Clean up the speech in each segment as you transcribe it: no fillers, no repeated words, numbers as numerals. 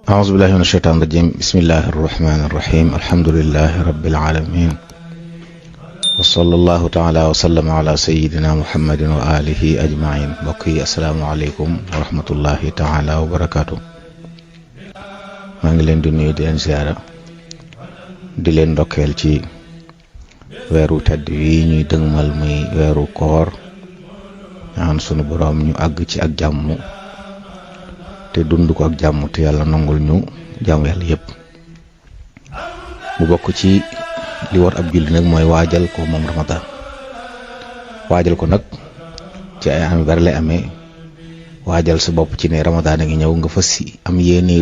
أعوذ بالله من الشيطان الرجيم بسم الله الرحمن الرحيم الحمد لله رب العالمين وصلى الله تعالى وسلم على سيدنا محمد وآله أجمعين. بقي السلام عليكم ورحمة الله تعالى وبركاته. maa ngi leen di nuyu di leen ziara di leen ndokkeel ci weeru tedd wi ñuy dëgmal muy weeru koor ñaan sunu boroom ñu àgg ci ak jàmm te dund ko ak jàmm te yàlla nangul ñu jàmm yàlla yépp. mu bokk ci li war ab julli nag mooy waajal ko moom Ramadan. waajal ko nag ci ay am yu bari lay amee. waajal sa bopp ci ne Ramadan a ngi ñëw nga fas am yéene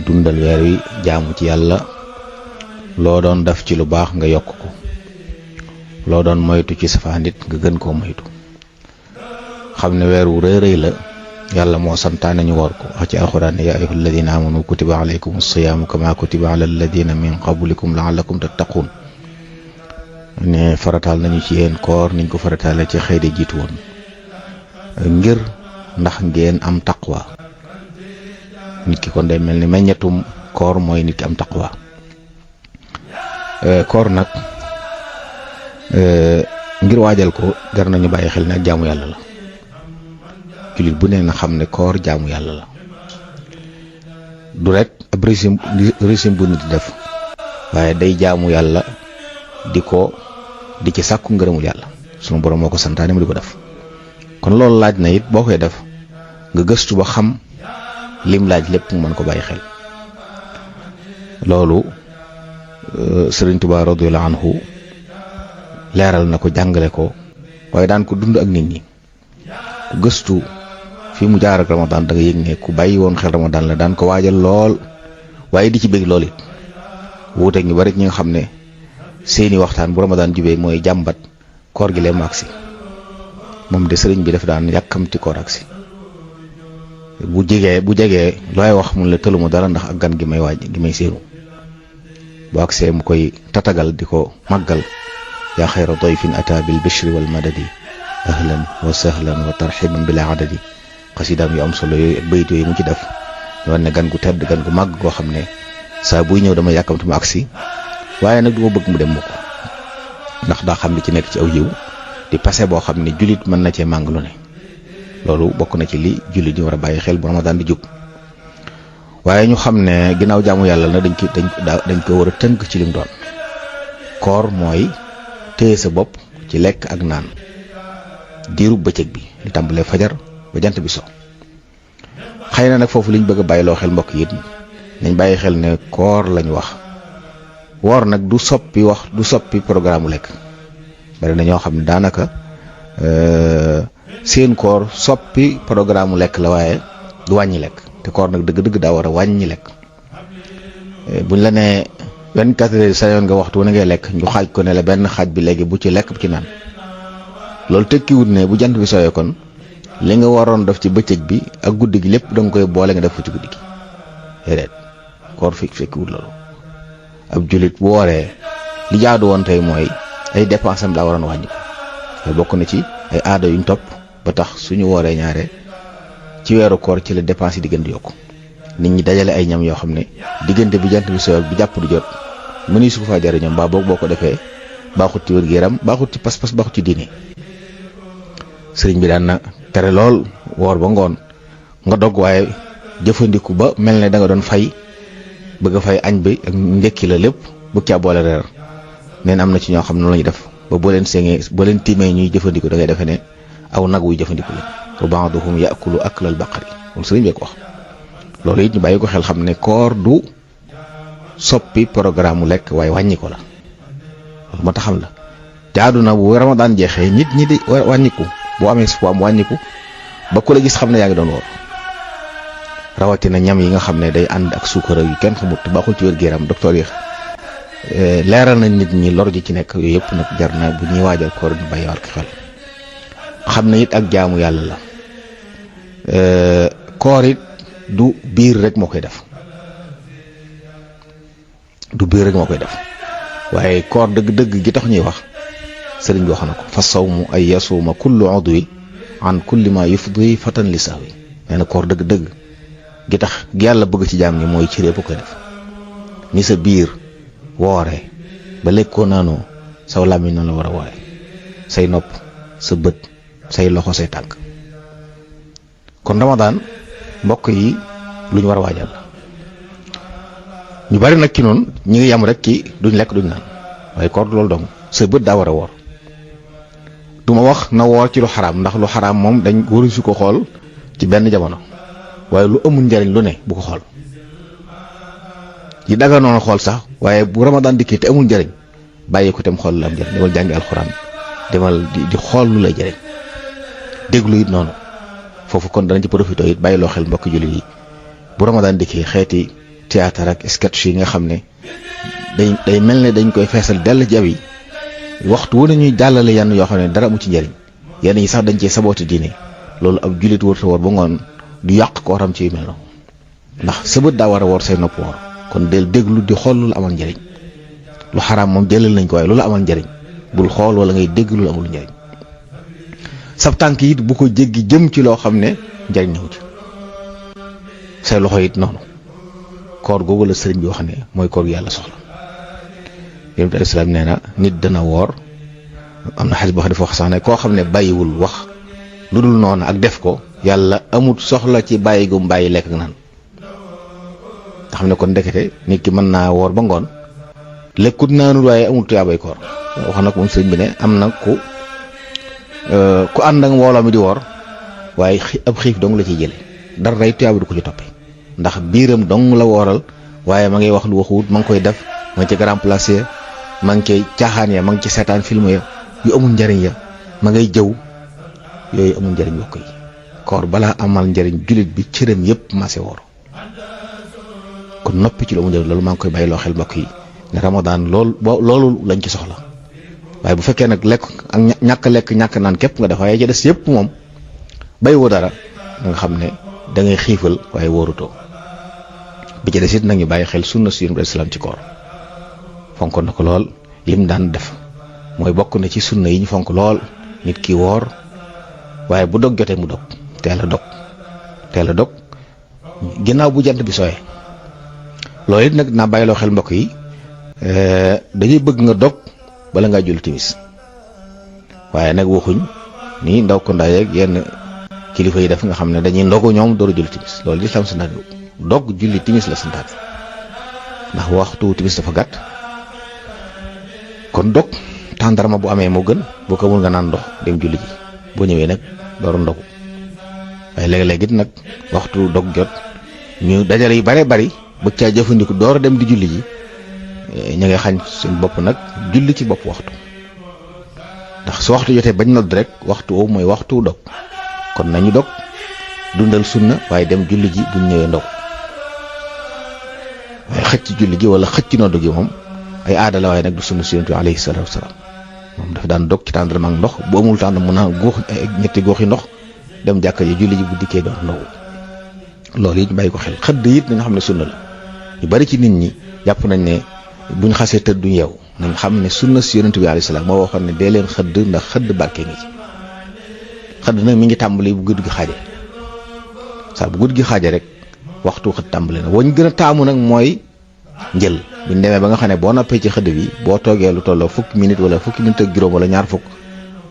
dundal weer wi jaamu ci yàlla loo doon def ci lu baax nga yokk ko loo doon moytu ci safaan nit nga gën koo moytu. xam ne weer wu rëy rëy la yàlla moo santaane ñu woor ko wax ci alxuraan ne yaa ayyuha alladina amanu kutiba alaykum as-siyaamu kama kutiba ala alladina min qablikum laallakum tattaqun ne farataal nañu ci yéen koor niñ ko farataale ci xëy de jiitu woon ngir ndax ngeen am taqwa. nit ki kon day mel ni meññetum koor mooy nit ki am taqwa. koor nag ngir waajal ko jar nañu bàyyi xel ne ak jaamu yàlla la. jullit bu nee na xam ne koor jaamu yàlla la du rek ab régime bu nit di def waaye day jaamu yàlla di ci sàkku ngërëmul yàlla sunu borom moo ko santaane mu di ko def. kon loolu laaj na it boo koy def nga gëstu ba xam lim laaj lépp nga mën ko bàyyi xel. loolu Sëriñ Tuubaa radiyallaahu anhu leeral na ko jàngale ko waaye daan ko dund ak nit ñi. ku gëstu fi mu jaar ak Ramadan da nga yëg ne ku bàyyi woon xel Ramadan la daan ko waajal lool waaye di ci bëgg lool it wuuteeg ñu bari ñi nga xam ne seeni waxtaan bu Ramadan jubee mooy jàmbat koor gi lee mu agsi. moom de sëriñ bi daf daan yàkkamti koor agsi bu jegee looy wax mun la tëluma dara ndax ak gan gi may séenu bu agsee mu koy tatagal di ko màggal yaa xayra dayfin ata bil bishri wal madadi ahlan wa sahlan wa tarxiban bila adadi. xasidaam yu am solo yooyu ak bayit yooyu mu ci def ñu ne gan gu tedd gan gu màgg koo xam ne saa buy ñëw dama yàkkamti mu agsi waaye nag du ma bëgg mu dem mu ko ndax daa xam li ci nekk ci aw yiw di passé boo xam ne jullit mën na cee màng lu ne. loolu bokk na ci li jullit ñu war a bàyyi xel bu Ramadan di jub waaye ñu xam ne ginnaaw jaamu yàlla na dañ ko war a tënk ci lim doon. koor mooy téye sa bopp ci lekk ak naan diiru bëccëg bi li tàmbalee fajar ba jant bi so. xëy na nag foofu liñ bëgg a bàyyiloo xel mbokk yi nañ bàyyi xel ne koor lañ wax. woor nag du soppi programme lekk. bari na ñoo xam ne daanaka seen koor soppi programme lekk la waaye du wàññi lekk te koor nag dëgg-dëgg daa war a wàññi lekk. buñ la nee 24 heures sa yoon nga waxtu wane ngay lekk ñu xaaj ko ne la benn xaaj bi léegi bu ci lekk bu ci naan loolu tekkiwut ne bu jant bi sooyee kon li nga waroon def ci bëccëg bi ak guddi gi lépp danga koy boole nga def ko ci guddi gi déedéet koor fekkiwut loolu. ab jullit bu wooree li jaadu woon tey mooy ay dépense am daa waroon wàññi ko bokk na ci ay aada yuñ topp ba tax suñu wooree ñaare ci weeru koor ci la dépense yi di gën di yokku. nit ñi dajale ay ñam yoo xam ne diggante bi jant bi sooy bi jàpp du jot mënuy su ko faa jariñoo mbaa boog boo ko defee baaxut ci wér-gu-yaram baaxut ci pas-pas baaxut ci diine. sëriñ bi daan na tere lool woor ba ngoon nga dog waaye jëfandiku ba mel ne da nga doon fay bëgg a fay añ bi ak njëkki la lépp bëgg caa boole reer. neen am na ci ñoo xam ne noonu lañu def ba boo leen tiimee ñuy jëfandiku da ngay defee ne aw nag wuy jëfandiku la wa ba'duhum ya'kulu aklal baqari loolu sëriñ bee ko wax. loolu it ñu bàyyi ko xel xam ne koor du soppi programme lekk waaye wàññi ko la loolu moo tax xam la jaadu na bu Ramadan jeexee nit ñi di wàññiku boo amee suuf am wàññiku ba ku la gis xam ne yaa ngi doon woor rawatina ñam yi nga xam ne day ànd ak suukara yu kenn xamut te baaxul ci wér-gu-yaram docteur yi leeral nañ nit ñi lor ji ci nekk yooyu yëpp nag jar na bu ñuy waajal koor ñu bàyyi war ko xel xam ne it ak jaamu yàlla la. koor it du biir rek moo koy def waaye koor dëgg-dëgg gi tax ñuy wax sëriñ bi wax na ko fa sawmu ay yasuuma kullu udwi an kulli ma yufdi fatan li sahwi nee na koor dëgg-dëgg gi tax gi yàlla bëgg ci jaam ñi mooy cër yëpp koy def ni sa biir woore ba lekkoo naanoo saw làmmiñ noonu la war a woore say nopp sa bët say loxo say tànk kon Ramadan mbokk yi lu ñu war a waajal la ñu bari nag ci noonu ñi ngi yam rek ci duñ lekk duñ naan waaye koor loolu dong sa bët daa war a woor du ma wax na woor ci lu xaraam ndax lu xaraam moom dañ waru su ko xool ci benn jamono waaye lu amul njariñ lu ne bu ko xool yi daga noonu xool sax waaye bu Ramadan dikkee te amul njariñ bàyyi ko tam xool lu am njariñ demal jàngi alxuraan demal di xool lu lay jariñ déglu it noonu foofu kon danañ ci profité it bàyyi loo xel mbokki jullit yi bu Ramadan dikkee xeeti théâtre ak sketch yi nga xam ne day mel ne dañ koy feesal dell ci ab yi waxtu wu ne ñuy jàllale yenn yoo xam ne dara mu ci njariñ yenn yi sax dañ cee saboote diine loolu ab jullit wërta woor ba ngoon du yàq kooram ci yu mel noonu ndax sa bët daa war a woor say nopp woor kon del déglu di xool lu la amal njariñ lu xaraam moom jëlal nañ ko waaye lu la amal njariñ bul xool wala ngay dégg lu la amul njariñ sab tànk it bu ko jéggi jëm ci loo xam ne njariñ ñëw ci say loxo it noonu koor googu la sëriñ bi wax ne mooy koor gi yàlla soxla yonent bi islaam nee na nit dana woor am na xadis boo xam ne dafa wax sax ne koo xam ne bàyyiwul wax lu dul noonu ak def ko yàlla amut soxla ci bàyyi gum bàyyi lekk ak naan nga xam ne kon ndekete nit ki mën naa woor ba ngoon lekkut naanul waaye amul tuyaabay koor wax na ko moom sëriñ bi ne am na ku ànd ak mbooloo mi di woor waaye ab xiif dong la ciy jële dara rey tuyaaba du ko ci toppe ndax biiram dong la wooral waaye ma ngay wax lu waxuwut ma ngi koy def ma ngi ci grand place ma ngi cay caaxaan ya ma ngi ci seetaan film ya yu amul njariñ ya ma ngay jëw yooyu amul njariñ bokk yi koor balaa amal njariñ jullit bi cëram yëpp maase woor kon noppi ci lu amul njariñ loolu maa ngi koy bàyyi loo xel mbokk yi ne Ramadan loolu lañ ci soxla waaye bu fekkee nag lekk ak ñàkk lekk ñàkk naan képp nga def waaye ca des yëpp moom bay woo dara nga xam ne da ngay xiifal waaye wóorutoo bi ci des it nag ñu bàyyi xel sunna si Yonent bi islaam ci koor fonk na ko lool lim daan def mooy bokk na ci sunna yi ñu fonk lool nit ki woor waaye bu dog jotee mu dog teel a dog ginnaaw bu jant bi sooyee loolu it nag naa bàyyi loo xel mbokk yi dañuy bëgg nga dog bala ngaa julli timis waaye nag waxuñ ni ndaw ko ndaay ak yenn kilifa yi def nga xam ne dañuy ndogu ñoom door a julli timis loolu lislaam santaane dog julli timis la santaane ndax waxtu timis dafa gàtt kon dog tàndarma bu amee moo gën boo ko mën nga naan ndox dem julli ji boo ñëwee nag door a ndogu waaye léeg-léeg it nag waxtu dog jot ñu dajale yu bare bari bëgg caa jëfandiku door a dem di julli ji ña ngay xañ seen bopp nag julli ci bopp waxtu ndax su waxtu jotee bañ nodd rek waxtu woowu mooy waxtu dog kon nañu dog dundal sunna waaye dem julli ji buñ ñëwee ndog waaye xëcc julli gi wala xëcc nodd gi moom ay aada la waaye nag du sunna si Yonent bi alayhi salaatu wasalaam moom dafa daan dog ci tàndarma ak ndox bu amul tàndarma mun naa góox ñetti góoxi ndox dem jàkka ji julli ji bu dikkee doon ndogu loolu it ñu bàyyi ko xel xëdd it nañu xam ne sunna la ñu bari ci nit ñi jàpp nañ ne buñ xasee tëdd duñ yeew nañ xam ne sunna si Yonent bi alayhi salaam moo waxoon ne dee leen xëdd ndax xëdd barke ngi ci xëdd nag mi ngi tàmbali bu guddi gi xaaje saa bu guddi gi xaaje rek waxtu xëdd tàmbali na wañ gën a taamu nag mooy njël buñ demee ba nga xam ne boo noppee ci xëdd bi boo toogee lu tolloo fukki minute wala fukki minute ak juróom wala ñaar fukk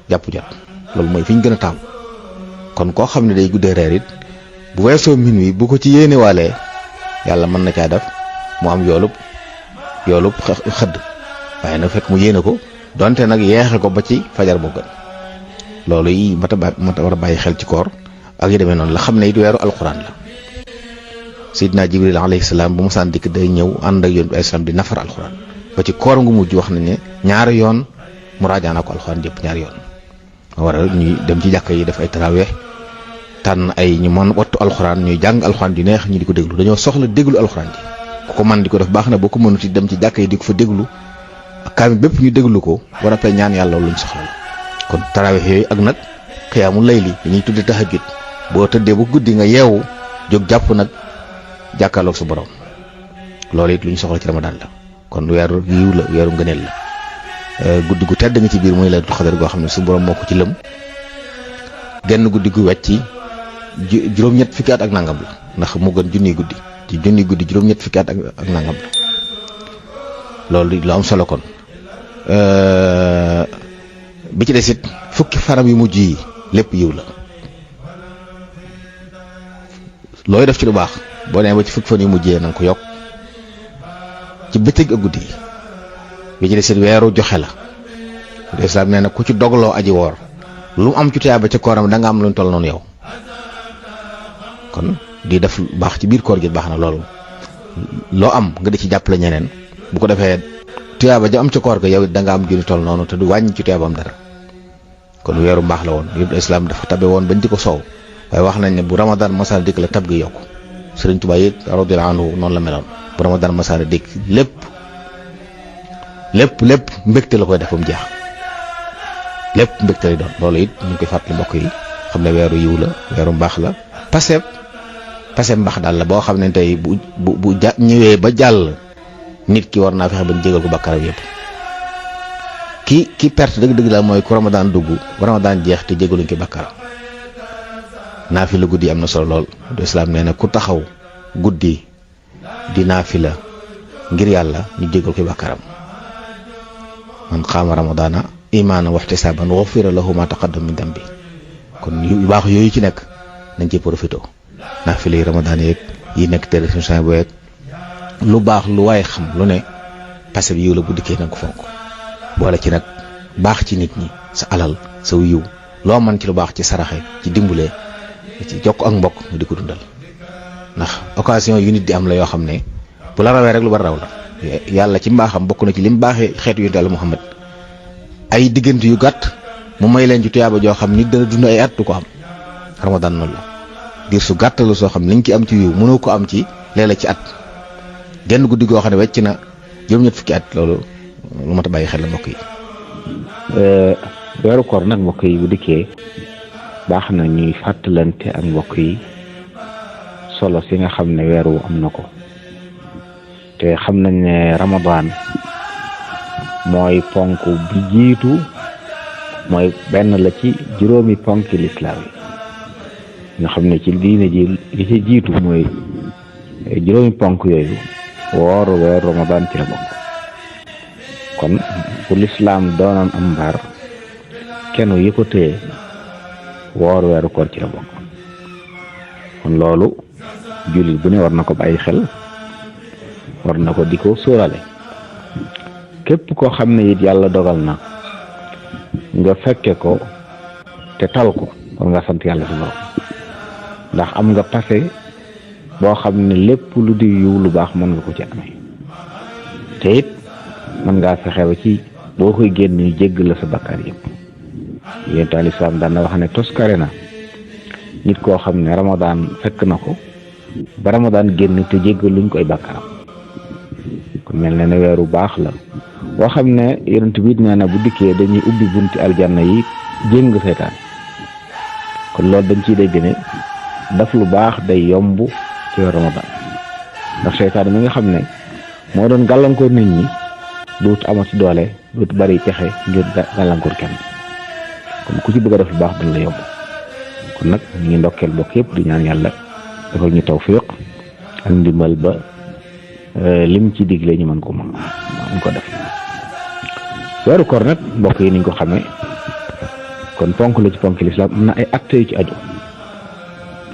jàpp jot loolu mooy fi ñu gën a taamu kon koo xam ne day guddee reer it bu weesoo minuit bu ko ci yéene waalee yàlla mën na caa def mu am yoolub xëdd waaye nag fekk mu yéene ko donte nag yeexe ko ba ci fajar moo gën loolu yi mata war a bàyyi xel ci koor ak yi demee noonu la xam ne it weeru alxuraan la Seydina Jibril alayhi salaam bu musaan dikk day ñëw ànd ak Yonent bi alayhi salaam di nafar alxuraan ba ci koor ngu mujj wax nañ ne ñaari yoon mu raajaana ko alxuraan jëpp ñaari yoon moo waral ñuy dem ci jàkka yi def ay taraweex tànn ay ñu mën wattu alxuraan ñuy jàng alxuraan di neex ñu di ko déglu dañoo soxla déglu alxuraan ji ku ko man di ko def baax na boo ko mënut dem ci jàkka yi di ko fa déglu ak kaamil bépp ñu déglu ko war a pay ñaan yàlla luñ soxla la kon taraweex yooyu ak nag xiyaamu layli dañuy tudde tahajjud boo tëddee ba guddi nga yeewu jóg jàpp nag jàkkaarloog sa borom loolu it lu ñu soxla ci Ramadan la kon weeru yiw la weeru ngëneel la guddi gu tedd nga ci biir muy Laylatul Qadr goo xam ne su borom moo ko ci lëm genn guddi gu wecc juróom-ñett fukki at ak nangam la ndax mu gën junniy guddi ci junniy guddi juróom-ñett fukki at ak nangam la loolu lu am solo kon bi ci des it fukki fanam yu mujj yi lépp yiw la looy def ci lu baax boo nee ba ci fukki fan yu mujjee na nga ko yokk ci bëccëg ak guddi yi bi ci des it weeru joxe la lislaam nee na ku ci dogloo aji woor lu mu am ci tuyaaba ca kooram da nga am luñ toll noonu yow kon di def baax ci biir koor gi baax na loolu loo am nga di ci jàppale ñeneen bu ko defee tuyaaba ja am ca koor ga yow it da nga am junni toll noonu te du wàññi ci tuyaabam dara kon weeru mbaax la woon yëpp islaam dafa tabe woon bañ di ko soow waaye wax nañ ne bu ramadan masala dikk la tab gi yokku Sëriñ Tuubaa it radiyallaahu anhu noonu la meloon bu ramadan masala dikk lépp mbégte la koy def ba mu jeex lépp mbégte lay doon loolu it ñu ngi koy fàttali mbokk yi xam ne weeru yiw la weeru mbaax la paseb mbaax daal la boo xam ne tey bu ñëwee ba jàll nit ki war naa fexe bañ jégal ko bàkkaaram yëpp ki perte dëgg-dëgg la mooy ku ramadan dugg ramadan jeex te jégaluñ ko bàkkaaram naafila guddi am na solo lool du islaam nee na ku taxaw guddi di naafila ngir yàlla ñu jégal ko bàkkaaram man qaama ramadana imaanan wa ihtisaaban ghufira lahu ma taqaddama min dambi kon yu baax yooyu ci nekk nañ ci profité naafila yi ramadan yeeg yi nekk télévision bu yeeg lu baax lu waaye xam lu ne passé bi yiw la bu dikkee na nga ko fonk boole ci nag baax ci nit ñi sa alal sa yiw loo mën ci lu baax ci saraxe ci dimbulee ci jokk ak mbokk nga di ko dundal ndax occasion yu nit di am la yoo xam ne bu la rawee rek lu bari raw la yàlla ci mbaaxam bokk na ci lim baaxee xeetu yu Yàlla Muhammad ay diggante yu gàtt mu may leen ci tuyaaba joo xam nit dana dund ay at du ko am ramadan noonu la diir su gàtt la soo xam ne liñ ci am ci yiw mënoo ko am ci léeg-léeg ci at genn guddi goo xam ne wecc na juróom-ñett fukki at loolu lu mat a bàyyi xel la mbokk yi. weeru koor nag mbokk yi bu dikkee baax na ñuy fàttalante ak mbokk yi solo si nga xam ne weeru am na ko te xam nañ ne ramadan mooy ponk bi jiitu mooy benn la ci juróomi ponki lislaam yi nga xam ne ci diine ji li ci jiitu mooy juróomi ponk yooyu woor weer ramadan ci la bokk kon bu lislaam doonoon am mbaar kenn yi ko téye woor weeru koor ci la bokk kon loolu jullit bu ne war na ko bàyyi xel war na ko di ko sóorale képp koo xam ne it yàlla dogal na nga fekke ko te tal ko war nga sant yàlla si borom ndax am nga passé boo xam ne lépp lu di yiw lu baax mën nga ko ci amee te it mën ngaa fexe ba ci boo koy génn ñu jégg la sa bakkaar yëpp yéen taal islam daan na wax ne toskare na nit koo xam ne ramadan fekk na ko ba ramadan génn te jéggal luñ koy bakkaaram kon mel na ne weeru baax la boo xam ne yonent bi nee na bu dikkee dañuy ubbi bunti aljanna yi jéng seytaan kon loolu dañ ciy dégg ne daf lu baax day yomb ci ramadan ndax seytaan mi nga xam ne moo doon gàllankoor nit ñi duut amati doole duut bari pexe ngir gàllankoor kenn kon ku ci bëgg a def lu baax dañ la yomb kon nag ñu ngi ndokkeel bokk yëpp di ñaan yàlla defal ñu tawfiq ak ndimbal ba lim ci digle ñu mën ko def weeru koor nag mbokk yi niñ ko xamee kon ponk la ci ponk lislaam am na ay acte yu ci aju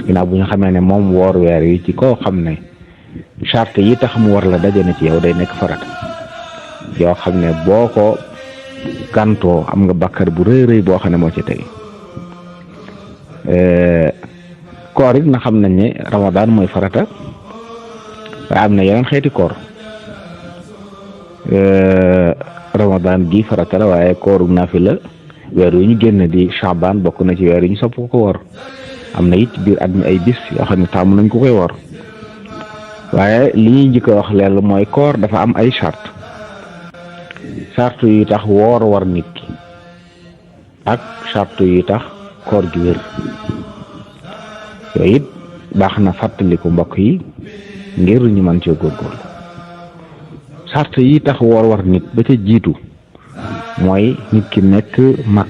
ginnaaw bu ñu xamee ne moom woor weer yi ci koo xam ne charte yi tax mu war la daje na ci yow day nekk farata yoo xam ne boo ko gàntoo am nga bakkar bu rëy rëy boo xam ne moo ci tey koor it na xam nañ ne ramadan mooy farata waaye am na yeneen xeeti koor ramadan gi farata la waaye kooru naafila weer yu ñu génn di Shaaban bokk na ci weer yu ñu sopp ko woor am na it biir at mi ay bis yoo xam ne taamu nañ ko koy woor waaye li ñuy njëkk a wax leer mooy koor dafa am ay charte yu tax woor war nit ki ak charte yu tax koor gi wér yooyu it baax na fàttaliku mbokk yi ngir ñu mën cee góorgóorlu charte yi tax woor war nit ba ca jiitu mooy nit ki nekk mag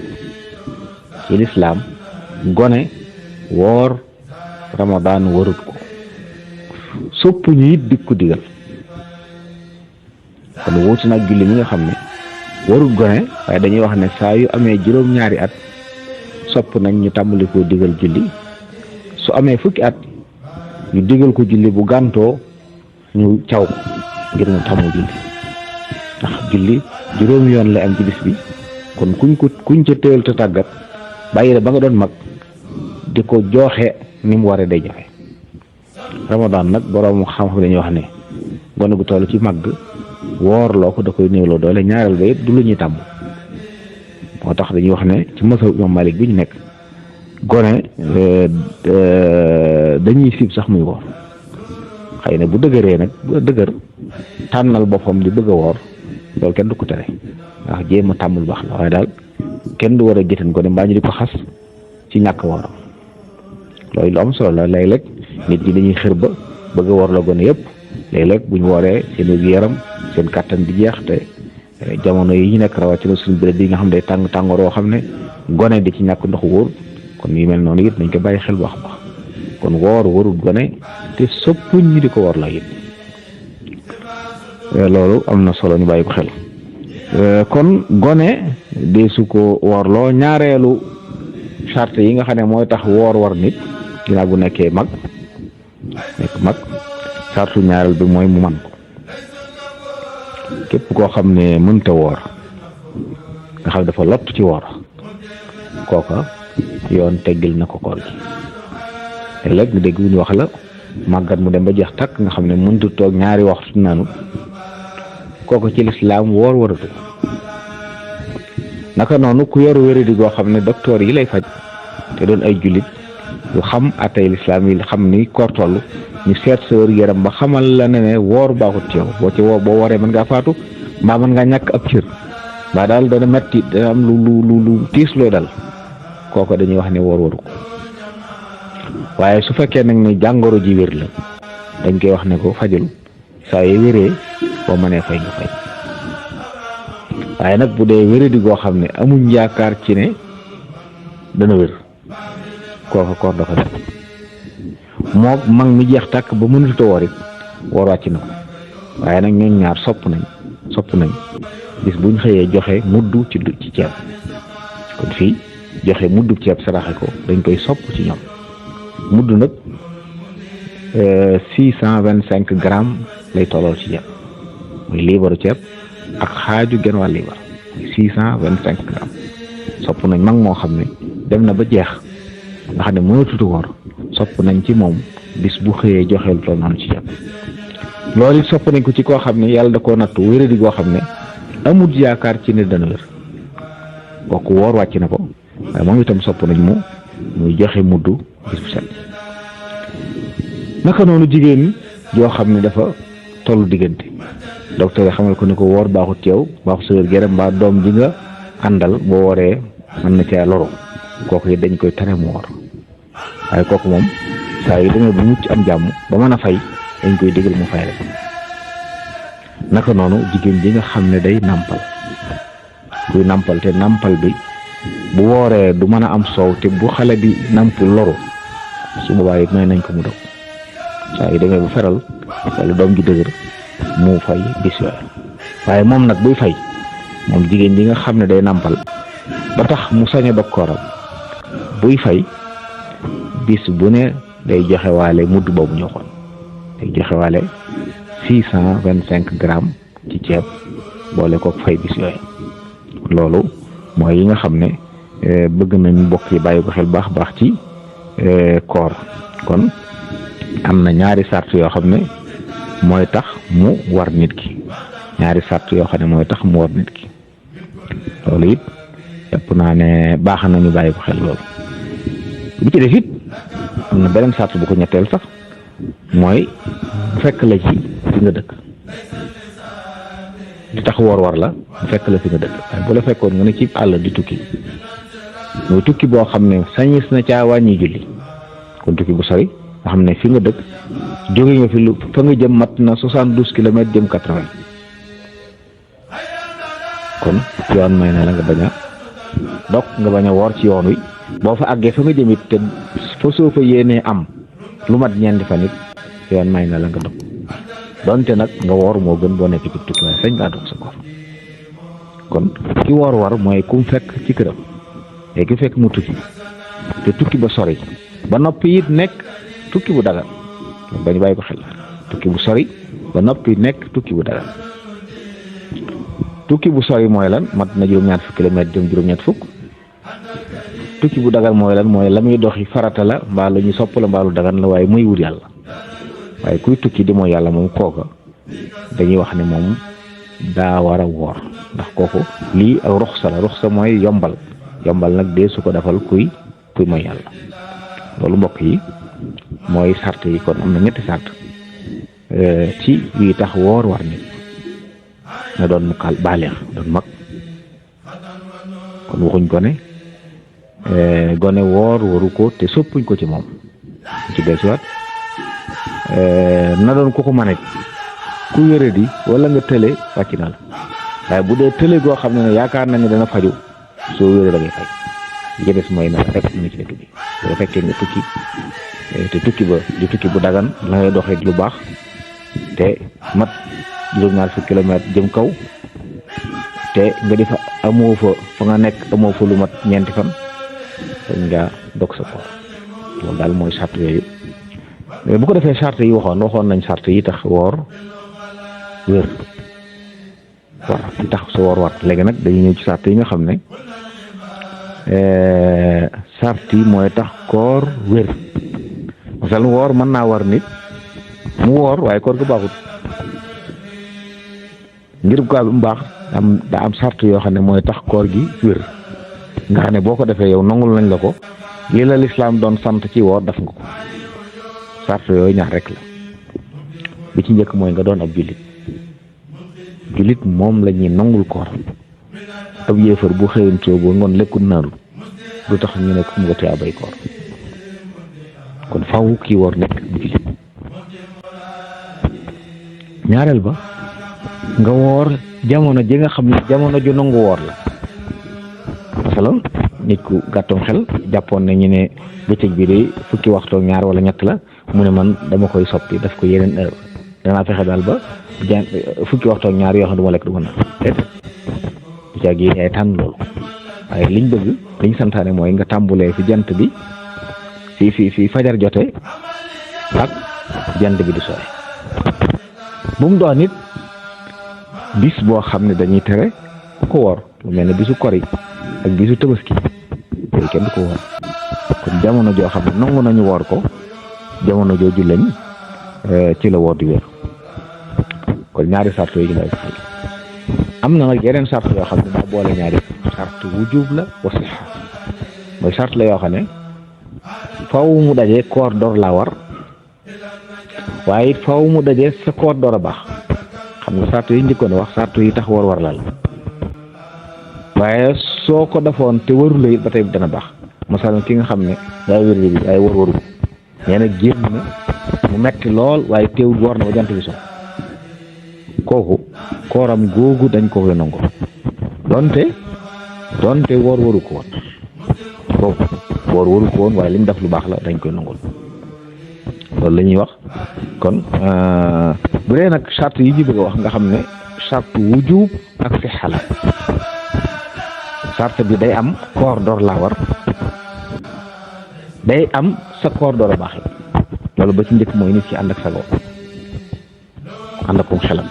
ci lislaam gone woor Ramadan warut ko sopp ñu it di ko digal kon wuuti nag julli mi nga xam ne warut gone waaye dañuy wax ne saa yu amee juróom-ñaari at sopp nañ ñu tàmbali koo digal julli su amee fukki at ñu digal ko julli bu gàntoo ñu caw ko ngir mu tàmmu julli ndax julli juróomi yoon lay am ci bis bi kon kuñ ca téyal te tàggat bàyyi la ba nga doon mag di ko jooxe ni mu waree day joxe Ramadan nag borom xam-xam dañuy wax ne gone gu toll ci màgg woor loo ko da koy néewloo doole ñaareel ba it du lu ñuy tàmm moo tax dañuy wax ne ci mazhab Imam Malik bi ñu nekk gone dañuy sib sax muy woor xëy na bu dëgëree nag bu dëgër tànnal boppam di bëgg a woor loolu kenn du ko tere ndax jéem a tàmmul baax la waaye daal kenn du war a jëtan gone mbaa ñu di ko xas ci ñàkk wooram loolu lu am solo la léeg-léeg nit ñi dañuy xër ba bëgg a woor la gone yëpp léeg-léeg bu ñu wooree seen wér-gu-yaram seen kàttan di jeex te jamono yi ñu nekk rawatina suñu béréb yi nga xam ne day tàngoor woo xam ne gone di ci ñàkk ndox wóor kon yu mel noonu it nañ ko bàyyi xel bu baax baax kon woor warul gone te soppuñ ñi di ko woor la it loolu am na solo ñu bàyyi ko xel kon gone de su ko woorloo ñaareelu charte yi nga xam ne mooy tax woor war nit ginnaaw bu nekkee mag sartu ñaareel bi mooy mu man ko képp koo xam ne mënta woor nga xam dafa lott ci woor kooka yoon teggil na ko koor gi léeg nga dégg ñu wax la màggat mu dem ba jeex takk nga xam ne mënta toog ñaari waxtu naanu kooka ci lislaam woor waratu naka noonu ku yor wéradi goo xam ne docteur yi lay faj te doon ay jullit yu xam atay lislaam yi xam ni koor toll ñu seet sa wér yaram ba xamal la ne woor baaxut ci yow boo waree mën ngaa faatu mbaa mën ngaa ñàkk ab cër mbaa daal dana metti dana am lu tiis looy dal kooku dañuy wax ne woor waru ko waaye su fekkee nag ne jàngoro ji wér la dañ koy wax ne ko fajul saa yi wéree boo mënee fay nga fay waaye nag bu dee wéradi goo xam ne amuñ yaakaar ci ne dana wér kooku koor dafa def moo mag mi jeex tàkk ba mënut a woor it woor wàcc na ko waaye nag ñooñ ñaar sopp nañ bis buñ xëyee joxe muddu ci ceeb kon fii joxe muddu ceeb saraxe ko dañ koy sopp ci ñoom muddu nag 625 grammes lay tollool ci ceeb muy liibaru ceeb ak xaaju genn wàll liibar 625 grammes sopp nañ mag moo xam ne dem na ba jeex nga xam ne mënatut a woor sopp nañ ci moom bis bu xëyee joxeel toll noonu ci ceeb loolu it sopp nañ ko ci koo xam ne yàlla da koo nattu wéradi goo xam ne amut yaakaar ci ne dana wér kooku woor wàcc na ko waaye moom itam sopp nañ muy joxe muddu bis bu set naka noonu jigéen joo xam ne dafa tollu diggante docteur yi xamal ko ne ko woor baaxut ci yow baaxut sa wér gu yaram mbaa doom ji nga àndal boo wooree mën na caa loro kooku it dañ koy tere mu woor waaye kooku moom saa yu demee bu mucc am jàmm ba mën a fay dañ koy digal mu fay rek naka noonu jigéen ji nga xam ne day nàmpal kuy nàmpal te nàmpal bi bu wooree du mën a am soow te bu xale bi nàmpul loru su boobaa it may nañ ko mu dog saa yu demee bu feral wala doom ji dëgër mu fay bis yooyu waaye moom nag buy fay moom jigéen ji nga xam ne day nàmpal ba tax mu sañ a dog kooram buy fay bis bu ne day joxe waale mudd boobu ñoo xoon day joxe waale 625 grammes ci ceeb boole ko fay bis yooyu loolu mooy yi nga xam ne bëgg nañ mbokk yi bàyyi ko xel baax baax ci koor kon am na ñaari sart yoo xam ne mooy tax mu war nit ki loolu it yàpp naa ne baax nañu bàyyi ko xel loolu bi ci def it am na beneen sart bu ko ñetteel sax mooy fekk la ci fi nga dëkk li tax woor war la fekk la fi nga dëkk waaye bu la fekkoon nga ne ci àll di tukki muy tukki boo xam ne sañis na caa wàññi julli kon tukki bu sori nga xam ne fi nga dëkk jóge nga fi lu fa nga jëm mat na 72 kilomètres jëm 80 kon yoon may na la nga bañ a dog nga bañ a woor ci yoon wi boo fa àggee fa nga jëmit te fa soo fa yéenee am lu mat ñeenti fan it yoon may na la nga dog donte nag nga woor moo gën boo nekk ci tukki waaye sañ ngaa dog sa koor kon ki woor war mooy ku mu fekk ci këram te ki fekk mu tukki te tukki ba sori ba noppi it nekk tukki bu dagal bañ bàyyi ko xel tukki bu sori ba noppi nekk tukki bu dagal tukki bu sori mooy lan mat na juróom-ñaar fukki kilomètre jëm juróom-ñett fukk tukki bu dagal mooy lan mooy la muy doxi farata la mbaa lu ñu sopp la mbaa lu dagan la waaye muy wut yàlla waaye kuy tukki di mooy yàlla moom kooka dañuy wax ne moom daa war a woor ndax kooku lii ak ruxsa mooy yombal nag dee su ko defal kuy mooy yàlla loolu mbokk yi mooy sart yi kon am na ñetti sart ci yi tax woor war nit na doon mukkal baaleex doon mag kon waxuñ gone woor waru ko te soppuñ ko ci moom ci desuwaat na doon ko manit ku wéradi wala nga tële wàcc na la waaye bu dee tële goo xam ne yaakaar nañ ne dana faju soo wéree da ngay fay li des mooy na rek na ci dëkk bi bu fekkee nga tukki te tukki ba di tukki bu dagan la ngay doxee lu baax te mat juróom-ñaar fukki kilomètre jëm kaw te nga di fa amoo fa nga nekk amoo fa lu mat ñeenti fan dañ ngaa dog sa koor loolu daal mooy sart yooyu bu ko defee sart yi waxoon nañ sart yi tax woor wér war yi tax sa woor war léegi nag dañuy ñëw ci sart yi nga xam ne sart yi mooy tax koor wér masal woor mën naa war nit mu woor waaye koor ga baaxut ngir ko mu baax daa am sart yoo xam ne mooy tax koor gi wér nga xam ne boo ko defee yow nangul nañ la ko lii la lislaam doon sant ci woor def nga ko sart yooyu ñaar rek la bi ci njëkk mooy nga doon ab jullit moom la ñuy nangul koor ab yéefar bu xëyoon soo boo ngoon lekkul naanul du tax ñu ne ko mu nga tee bay koor kon faw kii woor nekk bu jullit ñaareel ba nga woor jamono ji nga xam ne jamono ju nangu woor la masalan nit ku gàttoom xel jàppoon nañu ne bëccëg bi de fukki waxtu ak ñaar wala ñett la mu ne man dama koy soppi daf ko yeneen heure danaa fexe daal ba fukki waxtu ak ñaar yoo xam ne du ma lekk du ma naan bu caag yi ay tànn loolu waaye liñ bëgg liñ santaane mooy nga tàmbulee fi jant bi fi fajar jote ak jant bi di sooy bu mu doon nit bis boo xam ne dañuy tere ku ko woor lu mel ne bisu kori ak bisu tabaski yooyu kenn du ko woor kon jamono joo xam ne nangu nañu woor ko jamono jooju lañ ci la woor di wér kon ñaari sart yi ñu lay ko am na nag yeneen sart yoo xam ne daa boole ñaari sart wujub la wa sixa mooy sart la yoo xam ne faw mu daje koor door laa war waaye it faw mu daje sa koor door a baax xam nga sart yi njëkkoon wax sart yi tax war la waaye soo ko defoon te warula it ba tey dana baax masalan ki nga xam ne daa wér bi ay waru nee na génn na mu metti lool waaye teewul woor na ba jant bi so kooku kooram googu dañ ko koy nangu donte woor waru ko woon kooku woor waru ko woon waaye li mu def lu baax la dañ koy nangul loolu la ñuy wax kon bu dee nag charte yi ñu bëgg a wax nga xam ne charte wujub ak sixa la charte bi day am koor door laa war day am sa koor door a baaxee loolu ba ci njëkk mooy nit ki ànd ak sago ànd ak xelam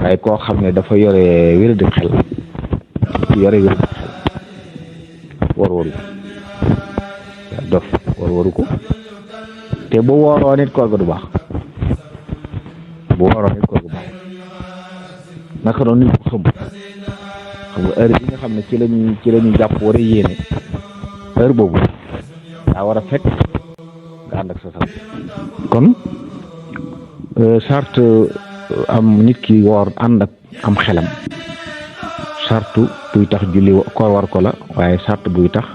waaye koo xam ne dafa yore wér-gu xel waru dof waru ko te bu wooroo nit koor ga du baax naka doon nit ko xam nga heure bi nga xam ne ci lañu jàpp war a yéene heure boobu daa war a fekk nga ànd ak sa sago kon charte am nit ki woor ànd ak am xelam charte buy tax julli koor war ko la waaye charte buy tax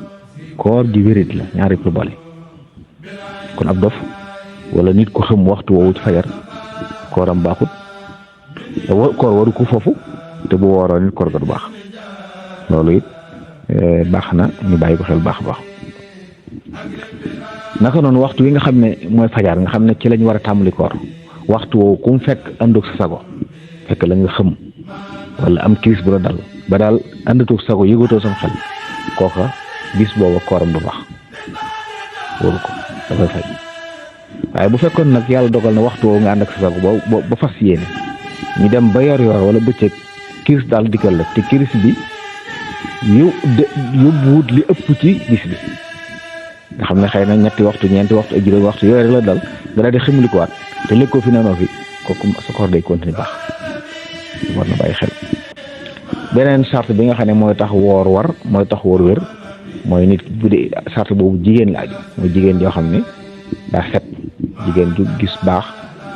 koor gi wérit la ñaari pour boole kon ab dof wala nit ko xam waxtu woowu ci fajar kooram baaxut koor waru ko foofu te bu wooroo nit koor ga du baax loolu it baax na ñu bàyyi ko xel baax a baax. naka noonu waxtu wi nga xam ne mooy fajar nga xam ne ci lañ war a tàmbali koor waxtu woowu ku mu fekk àndug sa sago fekk la nga xëm wala am crise bu la dal ba daal àndatug sago yëgatoo sam xel kooka bis booba kooram du baax wóoru ko dafay fay. waaye bu fekkoon nag yàlla dogal na waxtu woowu nga ànd ak sa sago ba fas yéene ñu dem ba yor wala bëccëg crise daal dikkal la te crise bi yóbbuwut li ëpp ci bis bi nga xam ne xëy na ñetti waxtu ñeenti waxtu ak juróomi waxtu yooyu rek la dal nga daal di ximli ko waat te lékkoo fi nanoo fi kooku sa koor day continuer baax war na bàyyi xel. beneen charte bi nga xam ne mooy tax woor war mooy tax woor wér mooy nit bu dee charte boobu jigéen la aju mooy jigéen joo xam ne daa set jigéen ju gis baax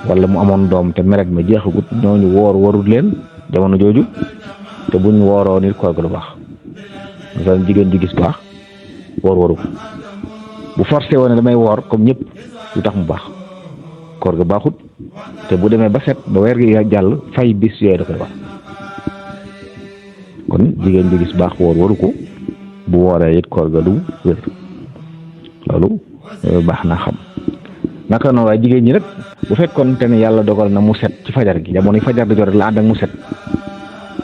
wala mu amoon doom te meret ma jeexagut ñooñu woor warul leen jamono jooju te buñ wooroo nit koor ga du baax masalan jigéen ju gis baax woor waru bu forcé woon ne damay woor comme ñëpp lu tax mu baax koor ga baaxut te bu demee ba set ba weer gi jàll fay bis yooyu da koy war kon jigéen ju gis baax woor waru ko bu wooree it koor ga du wér loolu baax naa xam. naka noonu waaye jigéen ñi rek bu fekkoon te ne yàlla dogal na mu set ci fajar gi jamono fajar di jot rek la ànd ak mu set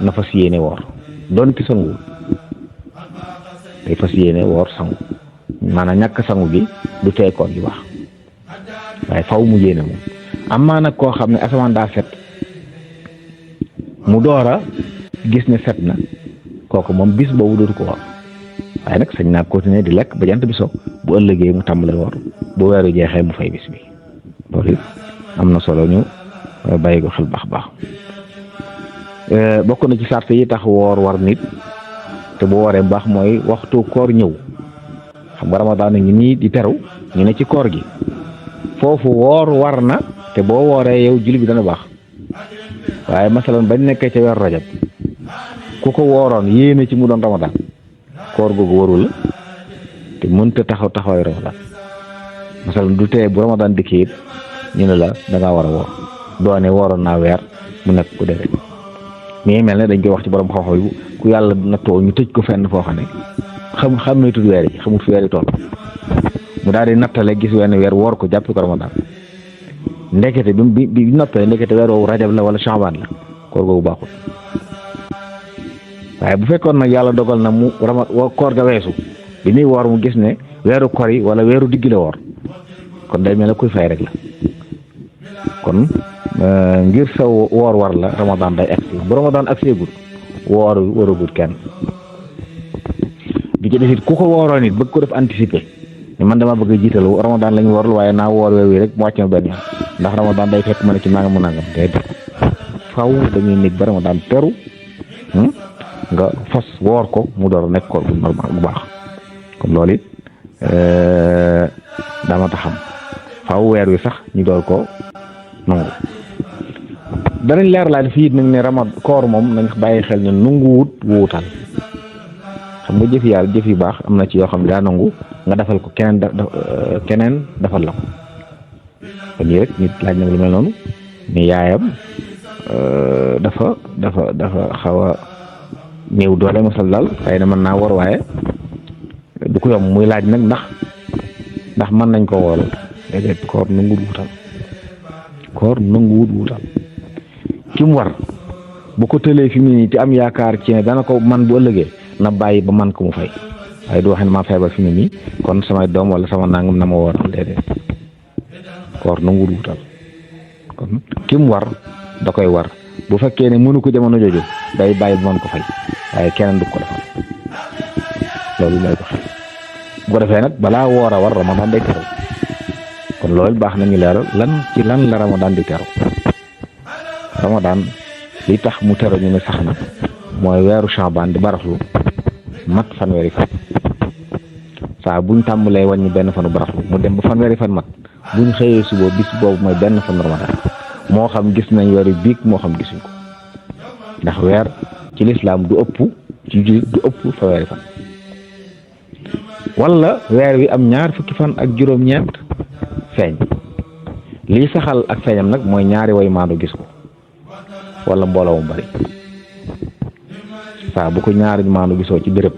na fas yéene woor doon ki sanguwul day fas yéene woor sangu maanaam ñàkk sangu gi du tee koor gi baax waaye faw mu yéene moom amaa nag koo xam ne asamaan daa set mu door a gis ne set na kooku moom bis boobu dootu ko woor waaye nag sañ naa continuer di lekk ba jant bi so bu ëllëgee mu tàmbale woor bu weeru jeexee mu fay bis bi loolu it am na solo ñu bàyyi ko xel baax bokk na ci sart yi tax woor war nit te bu wooree bu baax mooy waxtu koor ñëw xam nga ramadaan ngi nii di teru ñu ne ci koor gi foofu woor war na te boo wooree yow julli bi dana baax waaye masalan bañ nekkee ca weeru rajab ku ko wooroon yéene ci mu doon ramadaan koor googu warul la te mënta taxawaayu ramadaan masalan du tee bu ramadaan dikkee it ñu ne la da ngaa war a woor doone wooroon naa weer mu nekk ku dere mais mel ne dañ koy wax ci borom xam-xam yi ku yàlla nattoo ñu tëj ko fenn foo xam ne xam ne tudd weer yi xamut fi weer yi toll mu daal di nattale gis wenn weer woor ko jàpp ko ramadaan ndekete bi nattale ndekete weer woowu rajab la wala shaabaan la koor googu baaxul waaye bu fekkoon nag yàlla dogal na mu koor ga weesu bi muy woor mu gis ne weeru kor yi wala weeru diggi la woor kon day mel ne kuy fay rek la kon ngir sa woor war la ramadaan day agsi bu ramadaan agseegul woor waragul kenn bi ci defit ku ko wooroon it bëgg ko def anticiper ne man dama bëgg a jiital ramadaan lañu woorul waaye naa woor weer wi rek mu wàcc ma benn yoon ndax ramadaan day fekk ma ne ci nangam mu nangam day def faw dañuy nekk ba ramadaan teru nga fas woor ko mu door a nekk koor bu normal bu baax kon loolu it dama taxam faw weer wi sax ñu door ko nangu danañ leer laa fii nag ne koor moom nañ bàyyi xel ne nanguwut wuutal xam nga jëf yàlla jëf yu baax am na ci yoo xam ne daa nangu nga defal ko keneen defal la ko kon yii rek nit laaj na lu mel noonu ne yaayam dafa xaw a néew doole mosal daal xëy na mën naa war waaye du ko yomb muy laaj nag ndax mën nañ ko wooral déedéet koor nanguwut wuutal ki mu war bu ko tëlee fi mu nii te am yaakaar ci ne dana ko man bu ëllëgee na bàyyi ba man ko mu fay waaye du wax ne maa feebar fi mu nii kon samay doom wala sama nangam na ma wooral déedéet koor nanguwut wuutal kon ki mu war da koy war bu fekkee ne mënu ko jamono jooju day bàyyi ba man ko fay waaye keneen du ko defal loolu lay ko xel bu ko defee nag balaa woor a war ramadaan day teru kon loolu baax nañu leeral lan la ramadaan di teru ramadaan li tax mu teru ñu ne sax na mooy weeru shaabaan di baraxlu mat fanweeri fan saa buñ tàmbalee wàññi benn fanu baraxlu mu dem ba fanweeri fan mat buñ xëyee suba bis boobu mooy benn fan ramadaan moo xam gis nañ weeru biig moo xam gisuñ ko ndax weer ci lislaam du ëpp ci jullit du ëpp fanweeri fan wala weer wi am ñaar fukki fan ak juróom-ñeent feeñ lii saxal ak feeñam nag mooy ñaari way maandu gis ko wala mbooloo mu bari saa bu ko ñaari maandu gisoo ci béréb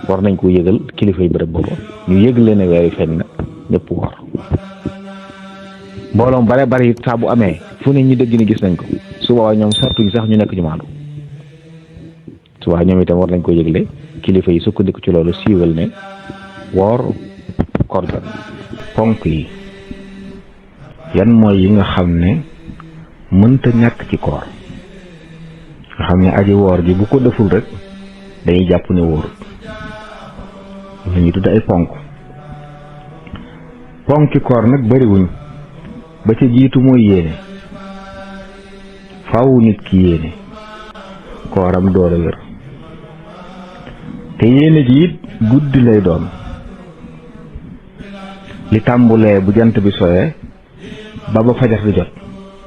war nañ ko yëgal kilifa yi bërëb booba ñu yëgle ne weer yi feeñ na ñëpp woor mbooloom bare bari it saa bu amee fu ne ñu dégg ni gis nañ ko su boobaa ñoom sartuñ sax ñu nekk ñu maandu su boobaa ñoom itam war nañ ko yëgle kilifa yi sukkandiku ci loolu siiwal ne woor koor jot ponk yi yan mooy yi nga xam ne mënta ñàkk ci koor nga xam ne aji woor ji bu ko deful rek dañuy jàpp ne wóorut la ñuy tudd ay ponki koor nag bariwuñ ba ca jiitu mooy yéene faaw nit ki yéene kooram door a wér te yéene ji it guddi lay doon li tàmbulee bu jant bi soyee ba fajar di jot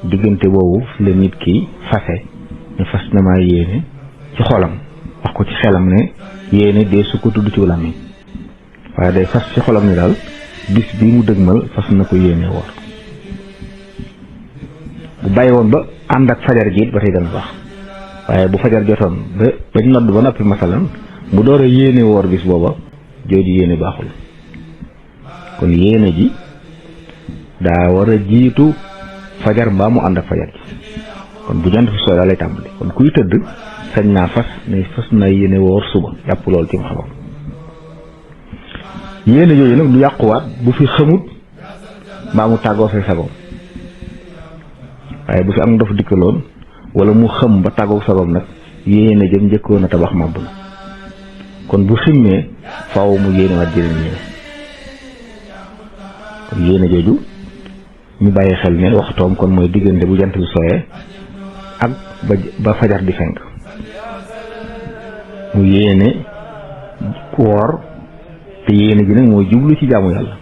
diggante boobu la nit ki fase ne fas na maa yéene ci xolam wax ko ci xelam ne yéene dee su ko tudd ci làmmiñ waaye day fas ci xolam ni daal bis bi mu dëgmal fas na ko yéene woor bu bàyyi woon ba ànd ak fajar ji it ba tey dana baax waaye bu fajar jotoon bañ nodd ba noppi masalan mu door a yéene woor bis booba jooju yéene baaxul kon yéene ji daa war a jiitu fajar mbaa mu ànd ak fajar ji kon bu jant fi sooy daa lay tàmbali kon kuy tëdd sañ naa fas na yéene woor suba jàpp loolu ci xam-xam yéene yooyu nag du yàquwaat bu fi xamut mbaa mu tàggoo fay sagoom waaye bu fi am ndof dikkaloon wala mu xam ba tàggoo sagoom nag yéene jëm njëkkoon a tabax màbb na kon bu ximmee faaw mu yéene waat jëriñ yéene kon yéene jooju ñu bàyyi xel ne waxtoom kon mooy diggante bu jant bi sooyee ak ba fajar di fenk mu yéene woor te yéene ji nag mooy jublu ci jaamu yàlla